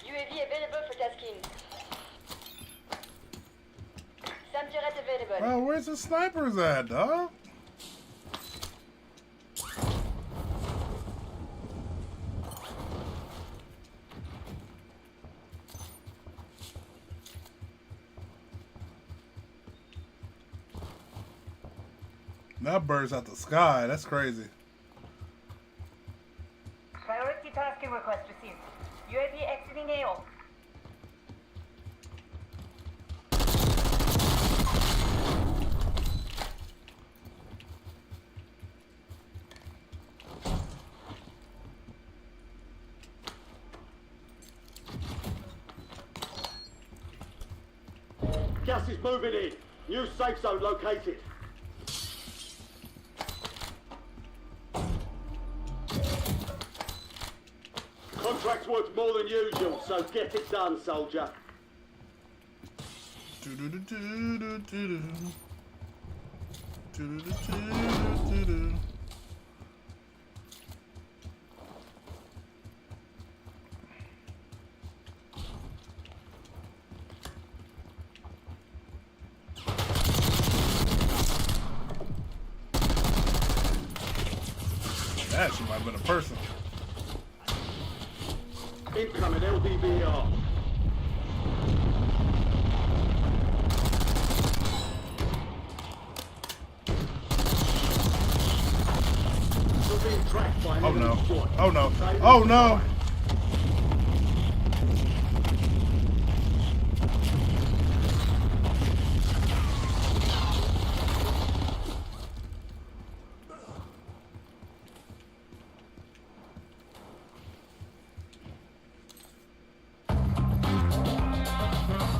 Speaker 8: UAV available for tasking. Samtiret available.
Speaker 1: Bro, where's the snipers at, dog? That bird's out the sky. That's crazy.
Speaker 9: Priority tasking request received. UAV exiting AO.
Speaker 6: Gas is moving in. New safe zone located. Contract's worth more than usual, so get it done, soldier.
Speaker 1: Do-do-do-do-do-do-do. Do-do-do-do-do-do. That she might have been a person.
Speaker 6: Incoming LDBR. We're being tracked by an
Speaker 1: Oh
Speaker 6: enemy
Speaker 1: no.
Speaker 6: squad.
Speaker 1: Oh no.
Speaker 6: Stay
Speaker 1: Oh
Speaker 6: with
Speaker 1: no.
Speaker 6: the fight.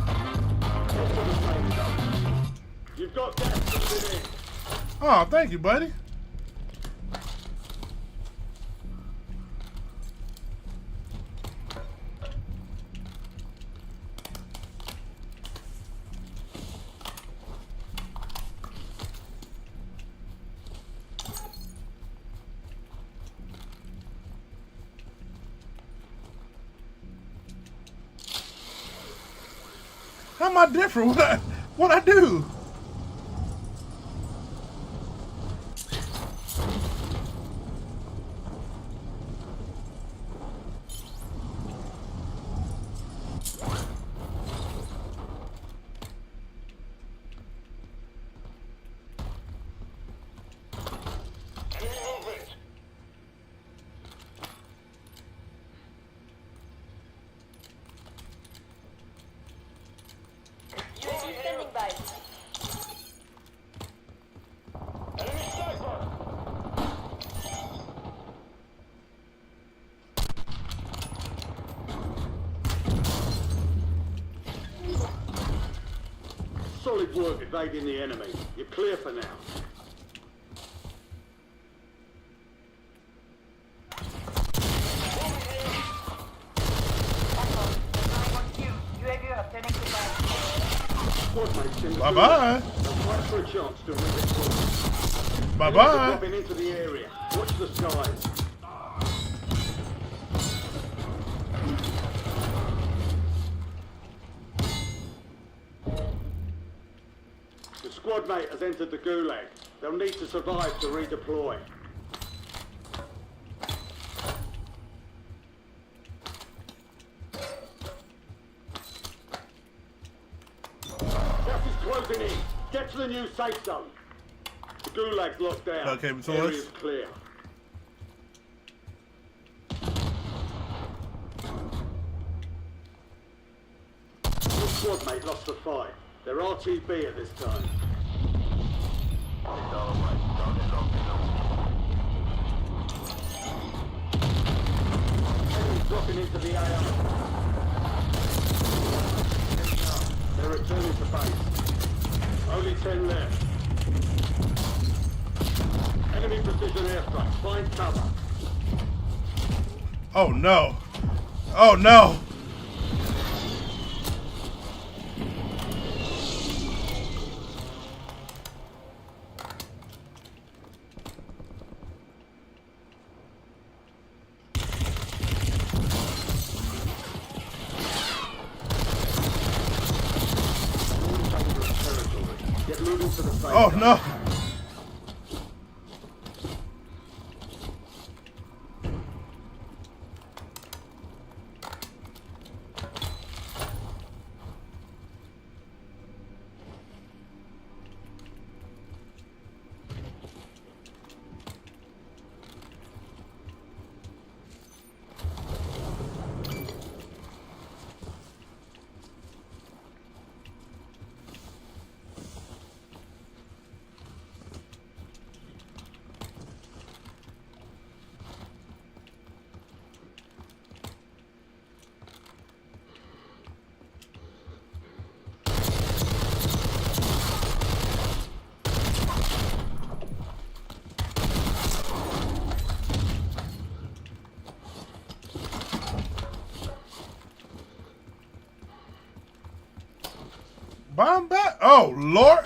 Speaker 6: Get to the safe zone. You've got gas moving in.
Speaker 1: Oh, thank you, buddy. How am I different? What I do?
Speaker 7: Enemy movement.
Speaker 8: UAV standing by.
Speaker 7: Enemy sniper.
Speaker 6: Solid work evading the enemy. You're clear for now.
Speaker 9: UAV obtaining supply.
Speaker 6: Squad mates in the
Speaker 1: Bye-bye.
Speaker 6: They'll fight for a chance to redeploy.
Speaker 1: Bye-bye.
Speaker 6: Dropping into the area. Watch the skies. The squad mate has entered the gulag. They'll need to survive to redeploy. Gas is closing in. Get to the new safe zone. The gulag's locked down.
Speaker 1: Okay, so
Speaker 6: Area's
Speaker 1: let's-
Speaker 6: clear. Your squad mate lost the fight. They're RTB at this time. Enemies dropping into the AO. They're returning to base. Only 10 left. Enemy precision airstrike. Find cover.
Speaker 1: Oh no. Oh no.
Speaker 6: Get moving to the safe
Speaker 1: Oh
Speaker 6: zone.
Speaker 1: no. Bomb back. Oh Lord.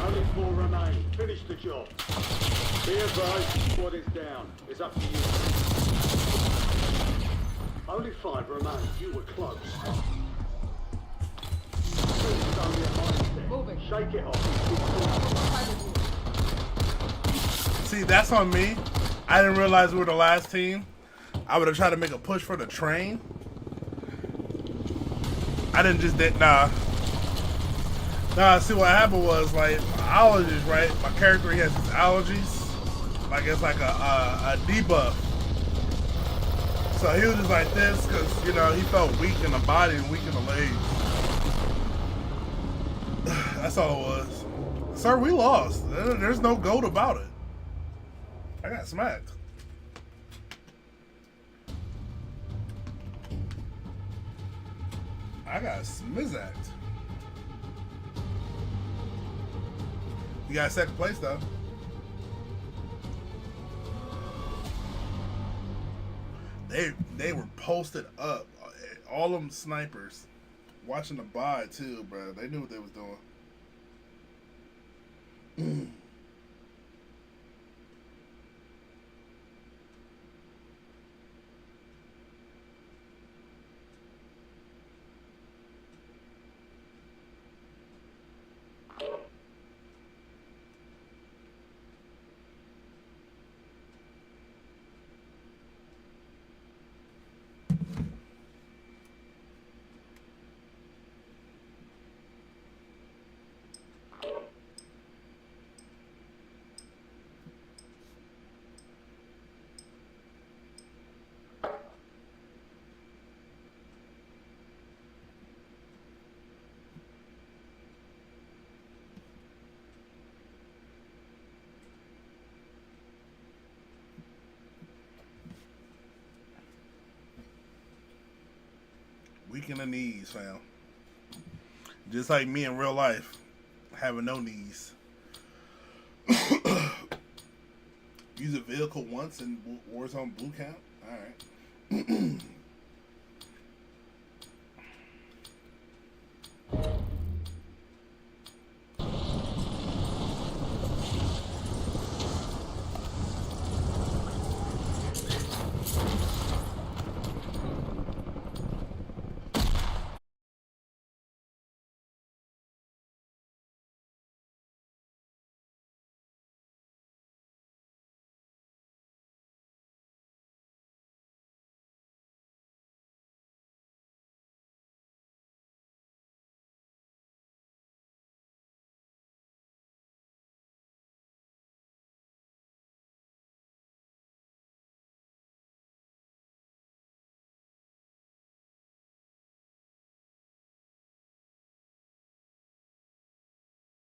Speaker 6: Only 4 remain. Finish the job. Be advised, squad is down. It's up to you. Only 5 remain. You were close. It's only a mindset. Shake it off.
Speaker 1: See, that's on me. I didn't realize we were the last team. I would have tried to make a push for the train. I didn't just did nah. Nah, see what happened was like allergies, right? My character, he has his allergies. Like it's like a debuff. So he was just like this because you know he felt weak in the body and weak in the legs. That's all it was. Sir, we lost. There's no goat about it. I got smacked. I got smizacked. You got second place though. They were posted up. All them snipers watching the buy too, bro. They knew what they was doing. Weak in the knees, fam. Just like me in real life, having no knees. Use a vehicle once in Warzone Blue Camp. All right.